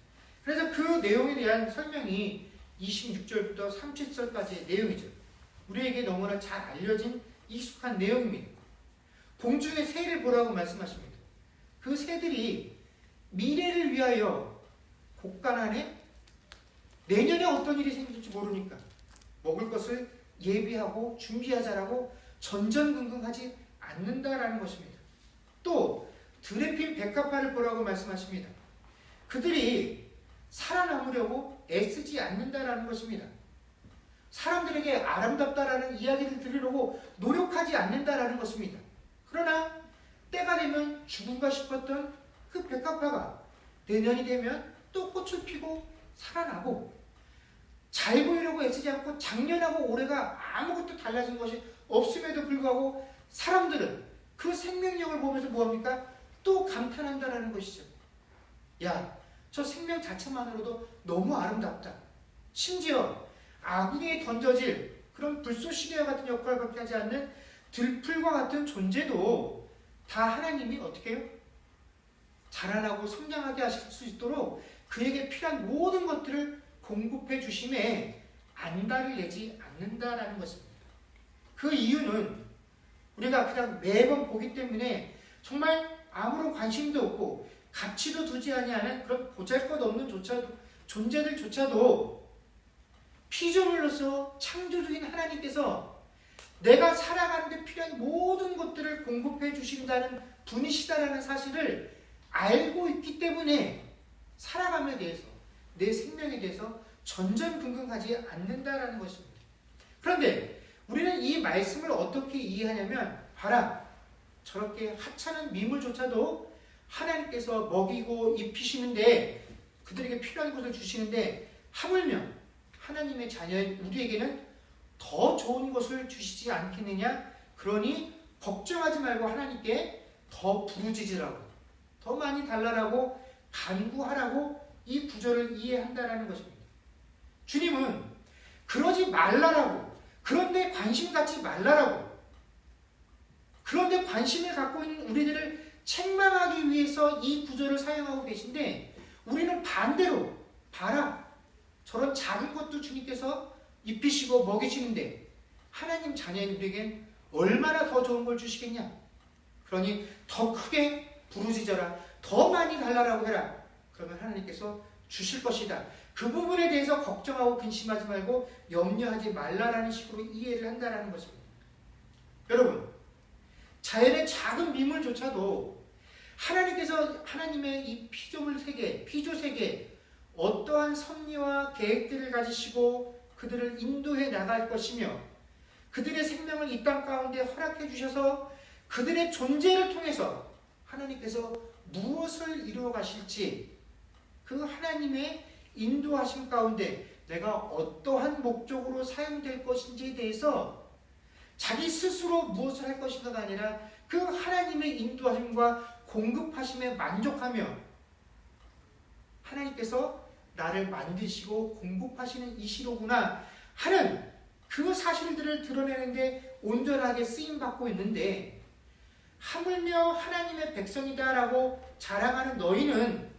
그래서 그 내용에 대한 설명이 26절부터 37절까지의 내용이죠. 우리에게 너무나 잘 알려진 익숙한 내용입니다. 공중의 새를 보라고 말씀하십니다. 그 새들이 미래를 위하여 곡간하네 내년에 어떤 일이 생길지 모르니까 먹을 것을 예비하고 준비하자라고 전전긍긍하지 않는다라는 것입니다. 또 들에 핀 백합화를 보라고 말씀하십니다. 그들이 살아남으려고 애쓰지 않는다라는 것입니다. 사람들에게 아름답다라는 이야기를 들으려고 노력하지 않는다라는 것입니다. 그러나 때가 되면 죽은가 싶었던 그 백합화가 내년이 되면 또 꽃을 피고 살아나고 잘 보이려고 애쓰지 않고 작년하고 올해가 아무것도 달라진 것이 없음에도 불구하고 사람들은 그 생명력을 보면서 뭐합니까? 또 감탄한다라는 것이죠. 야, 저 생명 자체만으로도 너무 아름답다. 심지어 아궁이에 던져질 그런 불쏘시개와 같은 역할밖에 하지 않는 들풀과 같은 존재도 다 하나님이 어떻게 해요? 자라나고 성장하게 하실 수 있도록 그에게 필요한 모든 것들을 공급해 주심에 안달을 내지 않는다라는 것입니다. 그 이유는 우리가 그냥 매번 보기 때문에 정말 아무런 관심도 없고 가치도 두지 아니하는 그런 보잘것없는 존재들조차도 피조물로서 창조주인 하나님께서 내가 살아가는 데 필요한 모든 것들을 공급해 주신다는 분이시다라는 사실을 알고 있기 때문에 살아감에 대해서 내 생명에 대해서 전전긍긍하지 않는다라는 것입니다. 그런데 우리는 이 말씀을 어떻게 이해하냐면 봐라, 저렇게 하찮은 미물조차도 하나님께서 먹이고 입히시는데 그들에게 필요한 것을 주시는데 하물며 하나님의 자녀인 우리에게는 더 좋은 것을 주시지 않겠느냐? 그러니 걱정하지 말고 하나님께 더 부르짖으라고, 더 많이 달라라고 간구하라고 이 구절을 이해한다라는 것입니다. 주님은 그러지 말라라고, 그런데 관심 갖지 말라라고, 그런데 관심을 갖고 있는 우리들을 책망하기 위해서 이 구절을 사용하고 계신데, 우리는 반대로 봐라, 저런 작은 것도 주님께서 입히시고 먹이시는데 하나님 자녀인 우리에겐 얼마나 더 좋은 걸 주시겠냐? 그러니 더 크게 부르짖어라, 더 많이 달라라고 해라. 그러면 하나님께서 주실 것이다. 그 부분에 대해서 걱정하고 근심하지 말고 염려하지 말라라는 식으로 이해를 한다라는 것입니다. 여러분, 자연의 작은 미물조차도 하나님께서 하나님의 이 피조물 세계, 피조 세계 어떠한 섭리와 계획들을 가지시고 그들을 인도해 나갈 것이며 그들의 생명을 이 땅 가운데 허락해 주셔서 그들의 존재를 통해서 하나님께서 무엇을 이루어 가실지, 그 하나님의 인도하심 가운데 내가 어떠한 목적으로 사용될 것인지에 대해서 자기 스스로 무엇을 할 것인가가 아니라 그 하나님의 인도하심과 공급하심에 만족하며 하나님께서 나를 만드시고 공급하시는 이시로구나 하는 그 사실들을 드러내는데 온전하게 쓰임받고 있는데, 하물며 하나님의 백성이다라고 자랑하는 너희는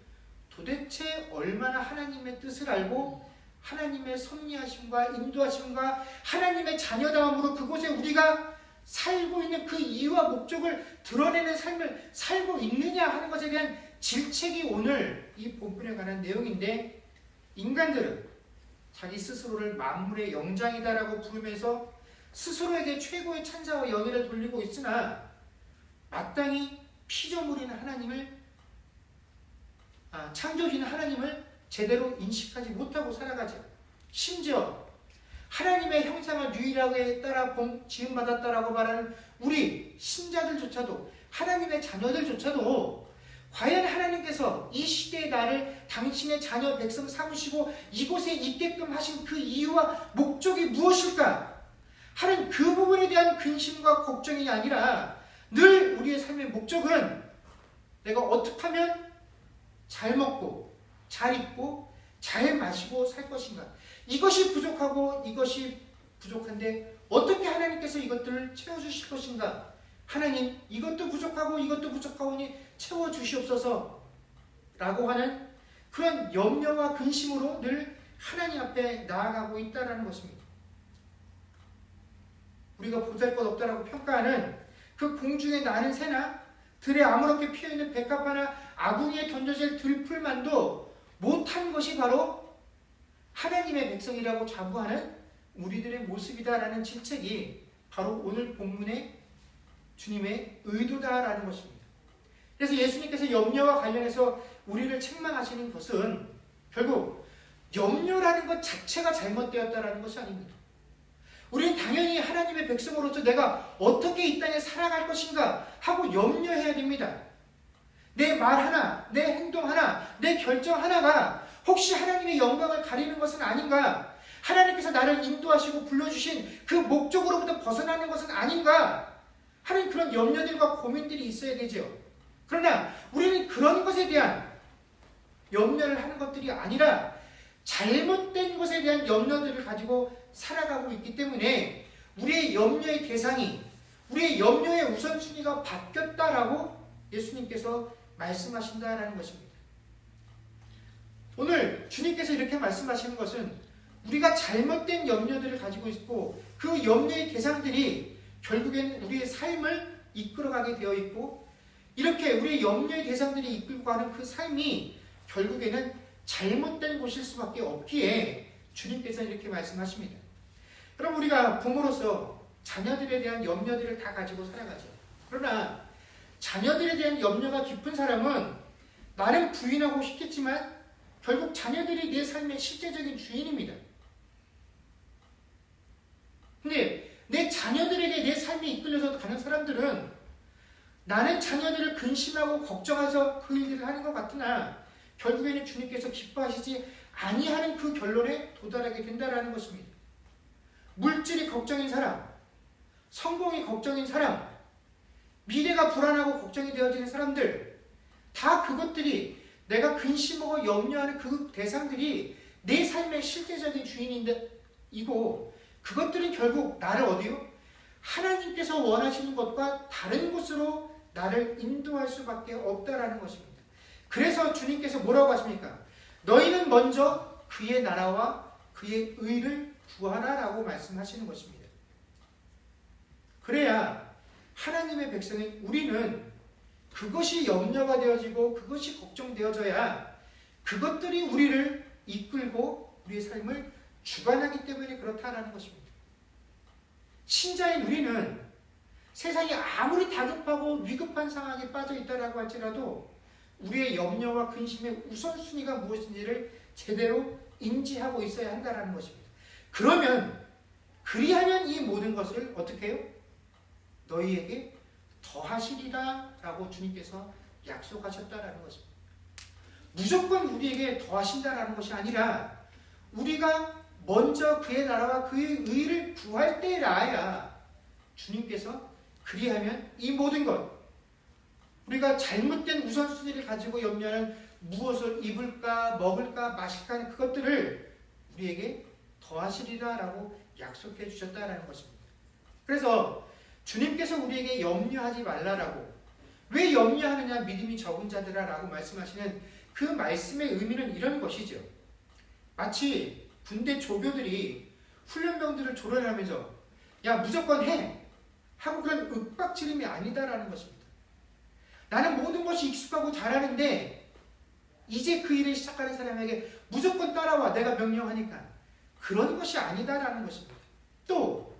도대체 얼마나 하나님의 뜻을 알고 하나님의 섭리하심과 인도하심과 하나님의 자녀다움으로 그곳에 우리가 살고 있는 그 이유와 목적을 드러내는 삶을 살고 있느냐 하는 것에 대한 질책이 오늘 이 본문에 관한 내용인데, 인간들은 자기 스스로를 만물의 영장이다라고 부르면서 스스로에게 최고의 찬사와 영예를 돌리고 있으나 마땅히 피조물인 하나님을, 창조주인 하나님을 제대로 인식하지 못하고 살아가죠. 심지어 하나님의 형상을 유일하게 따라 지음받았다라고 말하는 우리 신자들조차도, 하나님의 자녀들조차도 과연 하나님께서 이 시대의 나를 당신의 자녀 백성 삼으시고 이곳에 있게끔 하신 그 이유와 목적이 무엇일까 하는 그 부분에 대한 근심과 걱정이 아니라 늘 우리의 삶의 목적은 내가 어떻게 하면 잘 먹고 잘 입고 잘 마시고 살 것인가, 이것이 부족하고 이것이 부족한데 어떻게 하나님께서 이것들을 채워주실 것인가, 하나님 이것도 부족하고 이것도 부족하오니 채워주시옵소서 라고 하는 그런 염려와 근심으로 늘 하나님 앞에 나아가고 있다는 것입니다. 우리가 보잘것없다라고 평가하는 그 공중에 나는 새나 들에 아무렇게 피어있는 백합 하나 아궁이에 던져질 들풀만도 못한 것이 바로 하나님의 백성이라고 자부하는 우리들의 모습이다라는 질책이 바로 오늘 본문의 주님의 의도다라는 것입니다. 그래서 예수님께서 염려와 관련해서 우리를 책망하시는 것은 결국 염려라는 것 자체가 잘못되었다라는 것이 아닙니다. 우리는 당연히 하나님의 백성으로서 내가 어떻게 이 땅에 살아갈 것인가 하고 염려해야 됩니다. 내 말 하나, 내 행동 하나, 내 결정 하나가 혹시 하나님의 영광을 가리는 것은 아닌가? 하나님께서 나를 인도하시고 불러주신 그 목적으로부터 벗어나는 것은 아닌가? 하는 그런 염려들과 고민들이 있어야 되죠. 그러나 우리는 그런 것에 대한 염려를 하는 것들이 아니라 잘못된 것에 대한 염려들을 가지고 살아가고 있기 때문에 우리의 염려의 대상이, 우리의 염려의 우선순위가 바뀌었다라고 예수님께서 말씀하신다라는 것입니다. 오늘 주님께서 이렇게 말씀하시는 것은 우리가 잘못된 염려들을 가지고 있고 그 염려의 대상들이 결국에는 우리의 삶을 이끌어가게 되어 있고, 이렇게 우리의 염려의 대상들이 이끌고 가는 그 삶이 결국에는 잘못된 곳일 수밖에 없기에 주님께서 이렇게 말씀하십니다. 그럼 우리가 부모로서 자녀들에 대한 염려들을 다 가지고 살아가죠. 그러나 자녀들에 대한 염려가 깊은 사람은 나는 부인하고 싶겠지만 결국 자녀들이 내 삶의 실제적인 주인입니다. 근데 내 자녀들에게 내 삶이 이끌려서 가는 사람들은 나는 자녀들을 근심하고 걱정해서 그 일들을 하는 것 같으나 결국에는 주님께서 기뻐하시지 아니하는 그 결론에 도달하게 된다는 것입니다. 물질이 걱정인 사람, 성공이 걱정인 사람, 미래가 불안하고 걱정이 되어지는 사람들, 다 그것들이 내가 근심하고 염려하는 그 대상들이 내 삶의 실제적인 주인이고, 그것들은 결국 나를 어디요? 하나님께서 원하시는 것과 다른 곳으로 나를 인도할 수밖에 없다라는 것입니다. 그래서 주님께서 뭐라고 하십니까? 너희는 먼저 그의 나라와 그의 의를 구하라라고 말씀하시는 것입니다. 그래야 하나님의 백성인 우리는 그것이 염려가 되어지고 그것이 걱정되어져야 그것들이 우리를 이끌고 우리의 삶을 주관하기 때문에 그렇다라는 것입니다. 신자인 우리는 세상이 아무리 다급하고 위급한 상황에 빠져 있다라고 할지라도 우리의 염려와 근심의 우선순위가 무엇인지를 제대로 인지하고 있어야 한다는 것입니다. 그리하면 이 모든 것을 어떻게 해요? 너희에게 더하시리라 라고 주님께서 약속하셨다라는 것입니다. 무조건 우리에게 더하신다라는 것이 아니라 우리가 먼저 그의 나라와 그의 의를 구할 때라야 주님께서 그리하면 이 모든 것, 우리가 잘못된 우선순위를 가지고 염려하는 무엇을 입을까 먹을까 마실까 하는 그것들을 우리에게 더하시리라 라고 약속해 주셨다라는 것입니다. 그래서 주님께서 우리에게 염려하지 말라라고, 왜 염려하느냐 믿음이 적은 자들아 라고 말씀하시는 그 말씀의 의미는 이런 것이죠. 마치 군대 조교들이 훈련병들을 조련하면서 야 무조건 해 하고 그런 윽박지름이 아니다라는 것입니다. 나는 모든 것이 익숙하고 잘하는데 이제 그 일을 시작하는 사람에게 무조건 따라와 내가 명령하니까, 그런 것이 아니다라는 것입니다. 또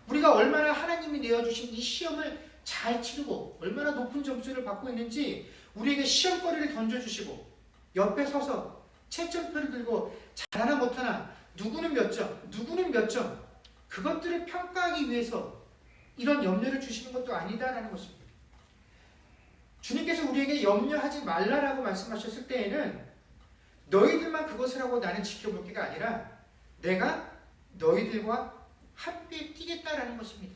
우리가 얼마나 하나님이 내어주신 이 시험을 잘 치르고 얼마나 높은 점수를 받고 있는지 우리에게 시험거리를 던져주시고 옆에 서서 채점표를 들고 잘하나 못하나 누구는 몇 점, 누구는 몇 점, 그것들을 평가하기 위해서 이런 염려를 주시는 것도 아니다라는 것입니다. 주님께서 우리에게 염려하지 말라라고 말씀하셨을 때에는 너희들만 그것을 하고 나는 지켜볼 게가 아니라 내가 너희들과 함께 뛰겠다라는 것입니다.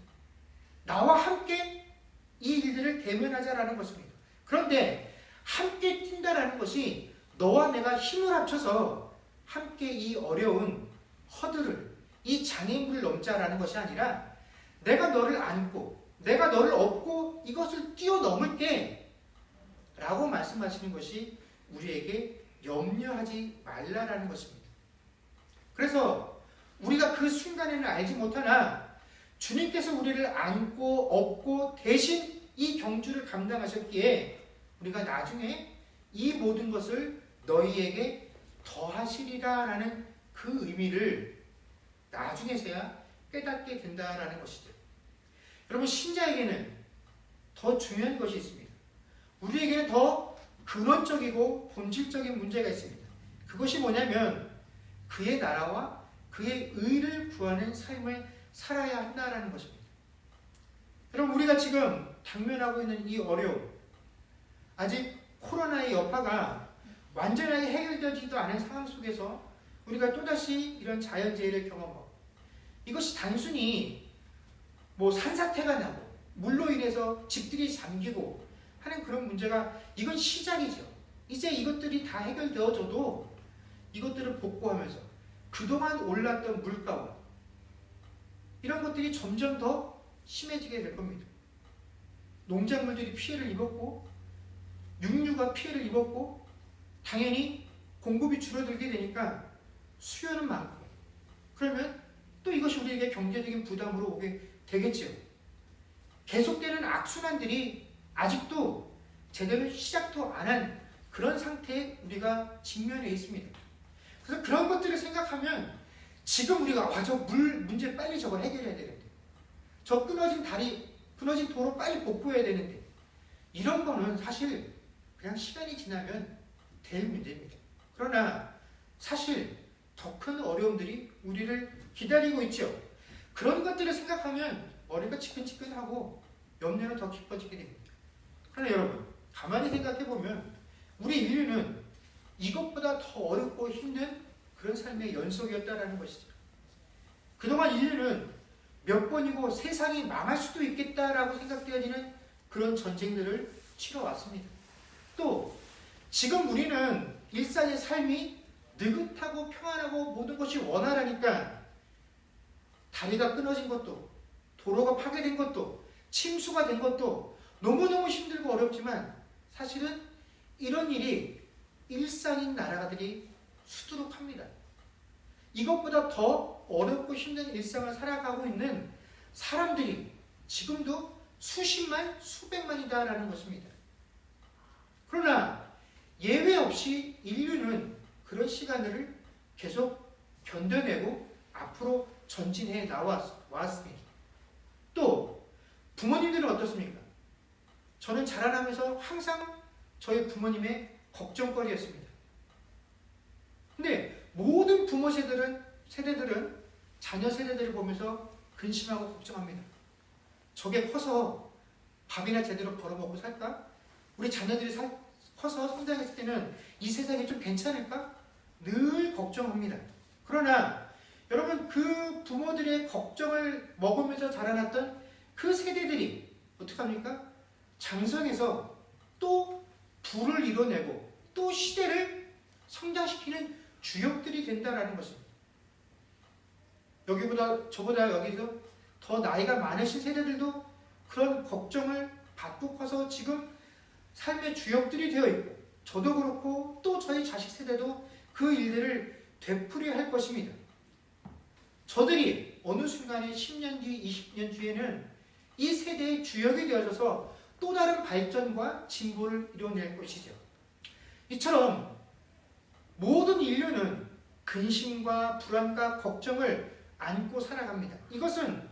나와 함께 이 일들을 대면하자라는 것입니다. 그런데 함께 뛴다라는 것이 너와 내가 힘을 합쳐서 함께 이 어려운 허들을, 이 장애물을 넘자라는 것이 아니라 내가 너를 안고 내가 너를 업고 이것을 뛰어넘을게 라고 말씀하시는 것이 우리에게 염려하지 말라라는 것입니다. 그래서 우리가 그 순간에는 알지 못하나 주님께서 우리를 안고 업고 대신 이 경주를 감당하셨기에 우리가 나중에 이 모든 것을 너희에게 더하시리라 라는 그 의미를 나중에서야 깨닫게 된다라는 것이죠. 여러분, 신자에게는 더 중요한 것이 있습니다. 우리에게는 더 근원적이고 본질적인 문제가 있습니다. 그것이 뭐냐면 그의 나라와 그의 의를 구하는 삶을 살아야 한다라는 것입니다. 여러분, 우리가 지금 당면하고 있는 이 어려움, 아직 코로나의 여파가 완전하게 해결되지도 않은 상황 속에서 우리가 또다시 이런 자연재해를 경험하고, 이것이 단순히 뭐 산사태가 나고 물로 인해서 집들이 잠기고 하는 그런 문제가, 이건 시작이죠. 이제 이것들이 다 해결되어져도 이것들을 복구하면서 그동안 올랐던 물가와 이런 것들이 점점 더 심해지게 될 겁니다. 농작물들이 피해를 입었고 육류가 피해를 입었고 당연히 공급이 줄어들게 되니까 수요는 많고, 그러면 또 이것이 우리에게 경제적인 부담으로 오게 되겠죠. 계속되는 악순환들이 아직도 제대로 시작도 안 한 그런 상태에 우리가 직면해 있습니다. 그래서 그런 것들을 생각하면 지금 우리가 저 물 문제 빨리 저걸 해결해야 되는데, 저 끊어진 다리, 끊어진 도로 빨리 복구해야 되는데, 이런 거는 사실 그냥 시간이 지나면 될 문제입니다. 그러나 사실 더 큰 어려움들이 우리를 기다리고 있죠. 그런 것들을 생각하면 머리가 지끈지끈하고 염려는 더 깊어지게 됩니다. 그러나 여러분, 가만히 생각해보면 우리 인류는 이것보다 더 어렵고 힘든 그런 삶의 연속이었다라는 것이죠. 그동안 인류는 몇 번이고 세상이 망할 수도 있겠다라고 생각되어지는 그런 전쟁들을 치러왔습니다. 또 지금 우리는 일상의 삶이 느긋하고 평안하고 모든 것이 원활하니까 다리가 끊어진 것도, 도로가 파괴된 것도, 침수가 된 것도 너무너무 힘들고 어렵지만 사실은 이런 일이 일상인 나라들이 수두룩합니다. 이것보다 더 어렵고 힘든 일상을 살아가고 있는 사람들이 지금도 수십만, 수백만이다라는 것입니다. 그러나 예외 없이 인류는 그런 시간을 계속 견뎌내고 앞으로 전진해 나왔습니다. 또 부모님들은 어떻습니까? 저는 자라나면서 항상 저희 부모님의 걱정거리였습니다. 근데 모든 부모 세대들은 자녀 세대들을 보면서 근심하고 걱정합니다. 저게 커서 밥이나 제대로 벌어먹고 살까? 우리 자녀들이 커서 성장했을 때는 이 세상이 좀 괜찮을까? 늘 걱정합니다. 그러나 여러분, 그 부모들의 걱정을 먹으면서 자라났던 그 세대들이 어떡합니까? 장성해서 또 부를 이뤄내고 또 시대를 성장시키는 주역들이 된다라는 것입니다. 저보다 여기서 더 나이가 많으신 세대들도 그런 걱정을 받고 커서 지금 삶의 주역들이 되어 있고, 저도 그렇고 또 저희 자식 세대도 그 일들을 되풀이할 할 것입니다. 저들이 어느 순간에 10년 뒤, 20년 뒤에는 이 세대의 주역이 되어져서 또 다른 발전과 진보를 이뤄낼 것이죠. 이처럼 모든 인류는 근심과 불안과 걱정을 안고 살아갑니다. 이것은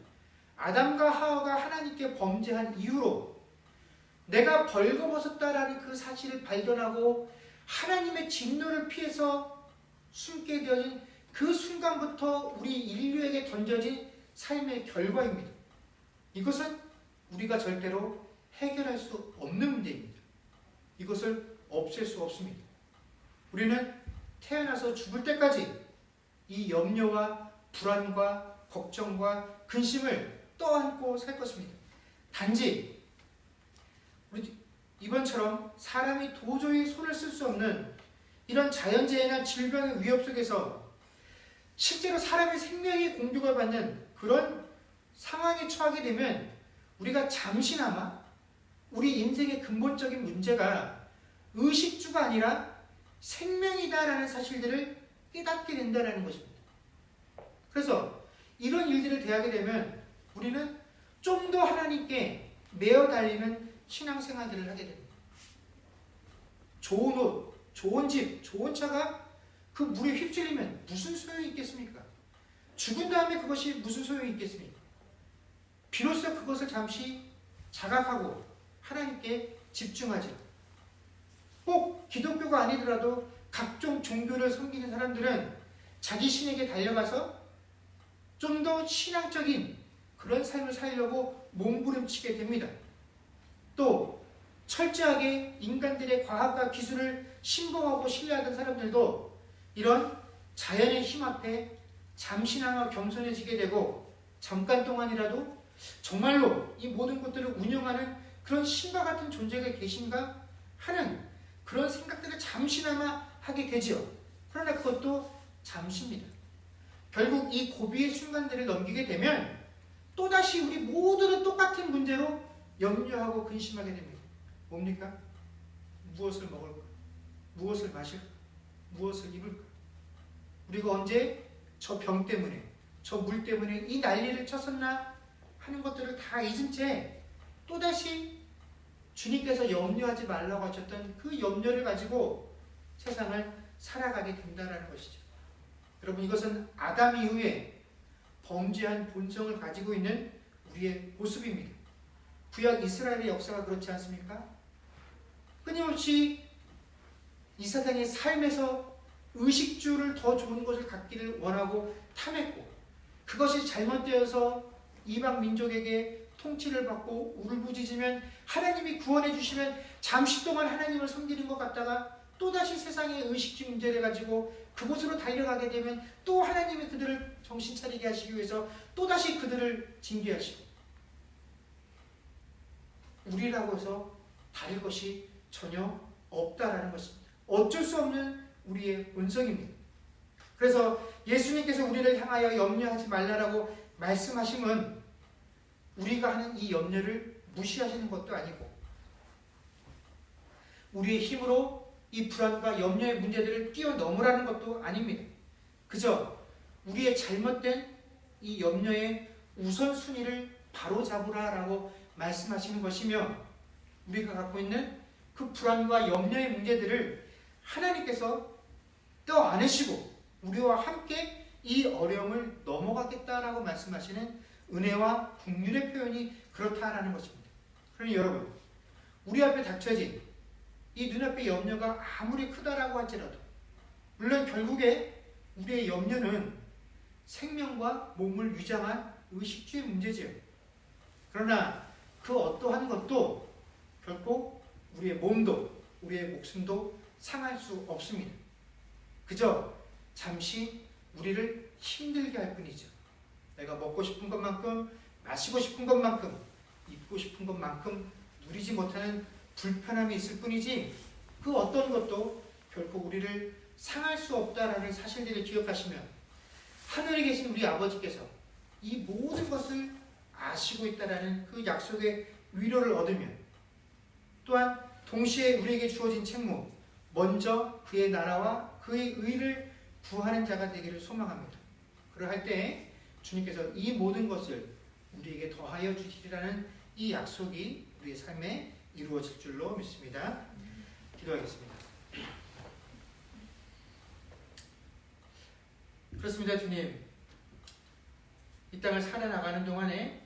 아담과 하와가 하나님께 범죄한 이후로 내가 벌거벗었다라는 그 사실을 발견하고 하나님의 진노를 피해서 숨게 되어진 그 순간부터 우리 인류에게 던져진 삶의 결과입니다. 이것은 우리가 절대로 해결할 수 없는 문제입니다. 이것을 없앨 수 없습니다. 우리는 태어나서 죽을 때까지 이 염려와 불안과 걱정과 근심을 떠안고 살 것입니다. 단지 이번처럼 사람이 도저히 손을 쓸 수 없는 이런 자연재해나 질병의 위협 속에서 실제로 사람의 생명이 공격을 받는 그런 상황에 처하게 되면 우리가 잠시나마 우리 인생의 근본적인 문제가 의식주가 아니라 생명이다라는 사실들을 깨닫게 된다는 것입니다. 그래서 이런 일들을 대하게 되면 우리는 좀 더 하나님께 매어 달리는 신앙생활들을 하게 됩니다. 좋은 옷, 좋은 집, 좋은 차가 그 물에 휩쓸리면 무슨 소용이 있겠습니까? 죽은 다음에 그것이 무슨 소용이 있겠습니까? 비로소 그것을 잠시 자각하고 하나님께 집중하죠. 꼭 기독교가 아니더라도 각종 종교를 섬기는 사람들은 자기 신에게 달려가서 좀 더 신앙적인 그런 삶을 살려고 몸부림치게 됩니다. 또 철저하게 인간들의 과학과 기술을 신봉하고 신뢰하던 사람들도 이런 자연의 힘 앞에 잠시나마 겸손해지게 되고 잠깐 동안이라도 정말로 이 모든 것들을 운영하는 그런 신과 같은 존재가 계신가 하는 그런 생각들을 잠시나마 하게 되죠. 그러나 그것도 잠시입니다. 결국 이 고비의 순간들을 넘기게 되면 또다시 우리 모두는 똑같은 문제로 염려하고 근심하게 됩니다. 뭡니까? 무엇을 먹을까? 무엇을 마실까? 무엇을 입을까? 우리가 언제 저 병 때문에, 저 물 때문에 이 난리를 쳤었나 하는 것들을 다 잊은 채 또다시 주님께서 염려하지 말라고 하셨던 그 염려를 가지고 세상을 살아가게 된다는 것이죠. 여러분, 이것은 아담 이후에 범죄한 본성을 가지고 있는 우리의 모습입니다. 구약 이스라엘의 역사가 그렇지 않습니까? 끊임없이 이 세상의 삶에서 의식주를 더 좋은 것을 갖기를 원하고 탐했고, 그것이 잘못되어서 이방 민족에게 통치를 받고 울부짖으면 하나님이 구원해 주시면 잠시 동안 하나님을 섬기는 것 같다가 또다시 세상의 의식주 문제를 가지고 그곳으로 달려가게 되면 또 하나님이 그들을 정신 차리게 하시기 위해서 또다시 그들을 징계하시고, 우리라고 해서 다를 것이 전혀 없다라는 것입니다. 어쩔 수 없는 우리의 본성입니다. 그래서 예수님께서 우리를 향하여 염려하지 말라라고 말씀하심은 우리가 하는 이 염려를 무시하시는 것도 아니고, 우리의 힘으로 이 불안과 염려의 문제들을 뛰어넘으라는 것도 아닙니다. 그저 우리의 잘못된 이 염려의 우선순위를 바로잡으라라고 말씀하시는 것이며, 우리가 갖고 있는 그 불안과 염려의 문제들을 하나님께서 떼어안으시고 우리와 함께 이 어려움을 넘어가겠다라고 말씀하시는 은혜와 긍휼의 표현이 그렇다라는 것입니다. 그러니 여러분, 우리 앞에 닥쳐진 이 눈앞의 염려가 아무리 크다라고 할지라도, 물론 결국에 우리의 염려는 생명과 몸을 위장한 의식주의 문제지요. 그러나 그 어떠한 것도 결코 우리의 몸도 우리의 목숨도 상할 수 없습니다. 그저 잠시 우리를 힘들게 할 뿐이죠. 내가 먹고 싶은 것만큼, 마시고 싶은 것만큼, 입고 싶은 것만큼 누리지 못하는 불편함이 있을 뿐이지, 그 어떤 것도 결코 우리를 상할 수 없다라는 사실들을 기억하시면, 하늘에 계신 우리 아버지께서 이 모든 것을 아시고 있다라는 그 약속의 위로를 얻으며, 또한 동시에 우리에게 주어진 책무, 먼저 그의 나라와 그의 의를 구하는 자가 되기를 소망합니다. 그러할 때 주님께서 이 모든 것을 우리에게 더하여 주시리라는 이 약속이 우리의 삶에 이루어질 줄로 믿습니다. 기도하겠습니다. 그렇습니다. 주님, 이 땅을 살아나가는 동안에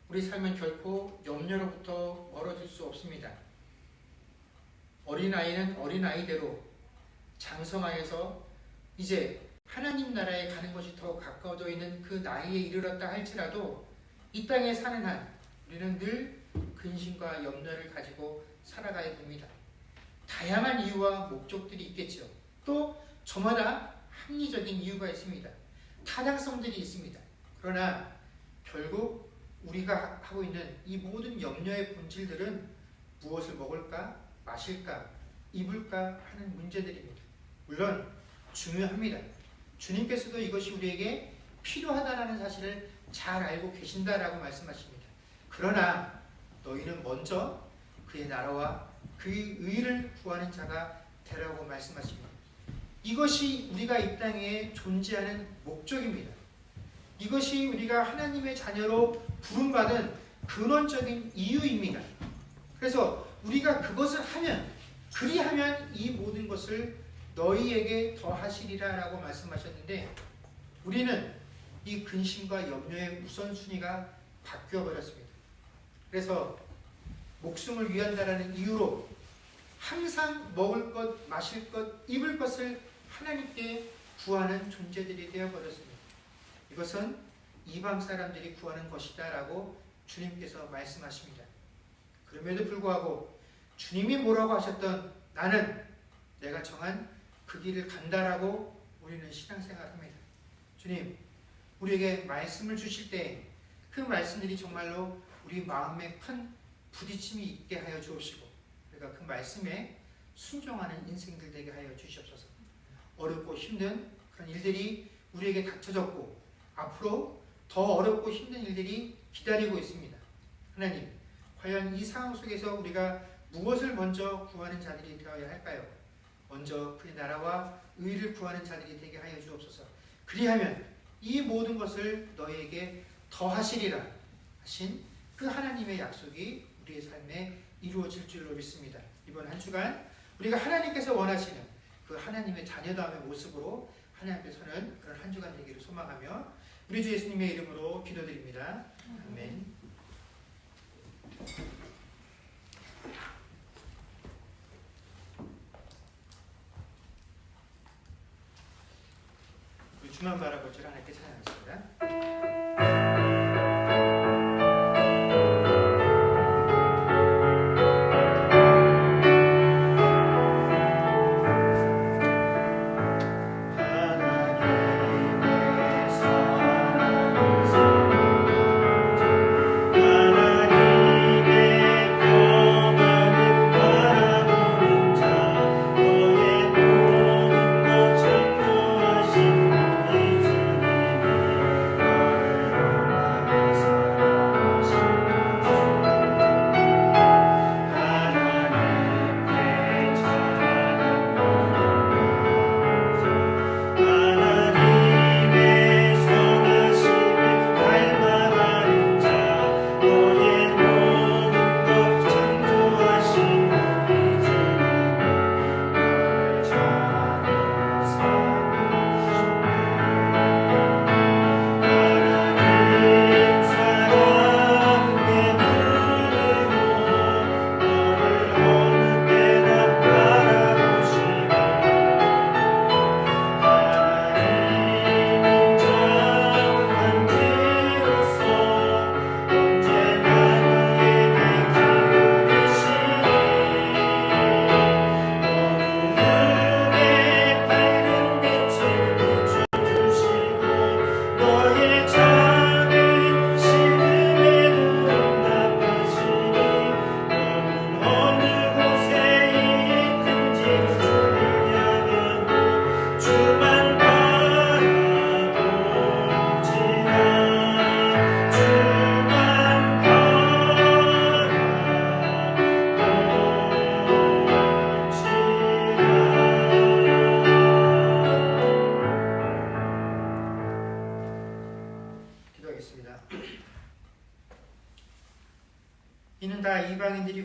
우리 삶은 결코 염려로부터 멀어질 수 없습니다. 어린아이는 어린아이대로 장성하여서 이제 하나님 나라에 가는 것이 더 가까워져 있는 그 나이에 이르렀다 할지라도, 이 땅에 사는 한 우리는 늘 근심과 염려를 가지고 살아가야 됩니다. 다양한 이유와 목적들이 있겠죠. 또 저마다 합리적인 이유가 있습니다. 타당성들이 있습니다. 그러나 결국 우리가 하고 있는 이 모든 염려의 본질들은 무엇을 먹을까, 마실까, 입을까 하는 문제들입니다. 물론 중요합니다. 주님께서도 이것이 우리에게 필요하다는 사실을 잘 알고 계신다라고 말씀하십니다. 그러나 너희는 먼저 그의 나라와 그의 의를 구하는 자가 되라고 말씀하십니다. 이것이 우리가 이 땅에 존재하는 목적입니다. 이것이 우리가 하나님의 자녀로 부름받은 근원적인 이유입니다. 그래서 우리가 그것을 하면, 그리하면 이 모든 것을 너희에게 더하시리라 라고 말씀하셨는데, 우리는 이 근심과 염려의 우선순위가 바뀌어버렸습니다. 그래서 목숨을 위한다라는 이유로 항상 먹을 것, 마실 것, 입을 것을 하나님께 구하는 존재들이 되어버렸습니다. 이것은 이방 사람들이 구하는 것이다 라고 주님께서 말씀하십니다. 그럼에도 불구하고 주님이 뭐라고 하셨던 나는 내가 정한 그 길을 간다라고 우리는 신앙생활합니다. 주님, 우리에게 말씀을 주실 때 그 말씀들이 정말로 우리 마음에 큰 부딪힘이 있게 하여 주옵시고, 우리가 그 말씀에 순종하는 인생들 되게 하여 주시옵소서. 어렵고 힘든 그런 일들이 우리에게 닥쳐졌고, 앞으로 더 어렵고 힘든 일들이 기다리고 있습니다. 하나님, 과연 이 상황 속에서 우리가 무엇을 먼저 구하는 자들이 되어야 할까요? 먼저 그의 나라와 의를 구하는 자들이 되게 하여 주옵소서. 그리하면 이 모든 것을 너희에게 더하시리라 하신 그 하나님의 약속이 우리의 삶에 이루어질 줄로 믿습니다. 이번 한 주간 우리가 하나님께서 원하시는 그 하나님의 자녀다움의 모습으로 하나님 앞에 서는 그런 한 주간 되기를 소망하며 우리 주 예수님의 이름으로 기도드립니다. 아멘. 주만 바라보지를 하나님께 찬양하겠습니다.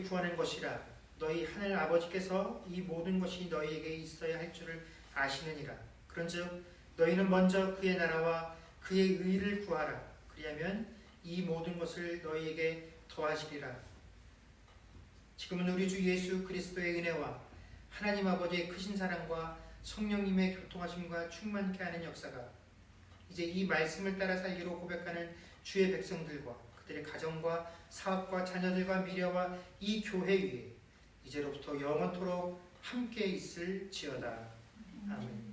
구하는 것이라. 너희 하늘 아버지께서 이 모든 것이 너희에게 있어야 할 줄을 아시느니라. 그런즉 너희는 먼저 그의 나라와 그의 의를 구하라. 그리하면 이 모든 것을 너희에게 더하시리라. 지금은 우리 주 예수 그리스도의 은혜와 하나님 아버지의 크신 사랑과 성령님의 교통하심과 충만케 하는 역사가 이제 이 말씀을 따라 살기로 고백하는 주의 백성들과 그들의 가정과 사업과 자녀들과 미래와 이 교회 위에 이제로부터 영원토록 함께 있을지어다. 아멘.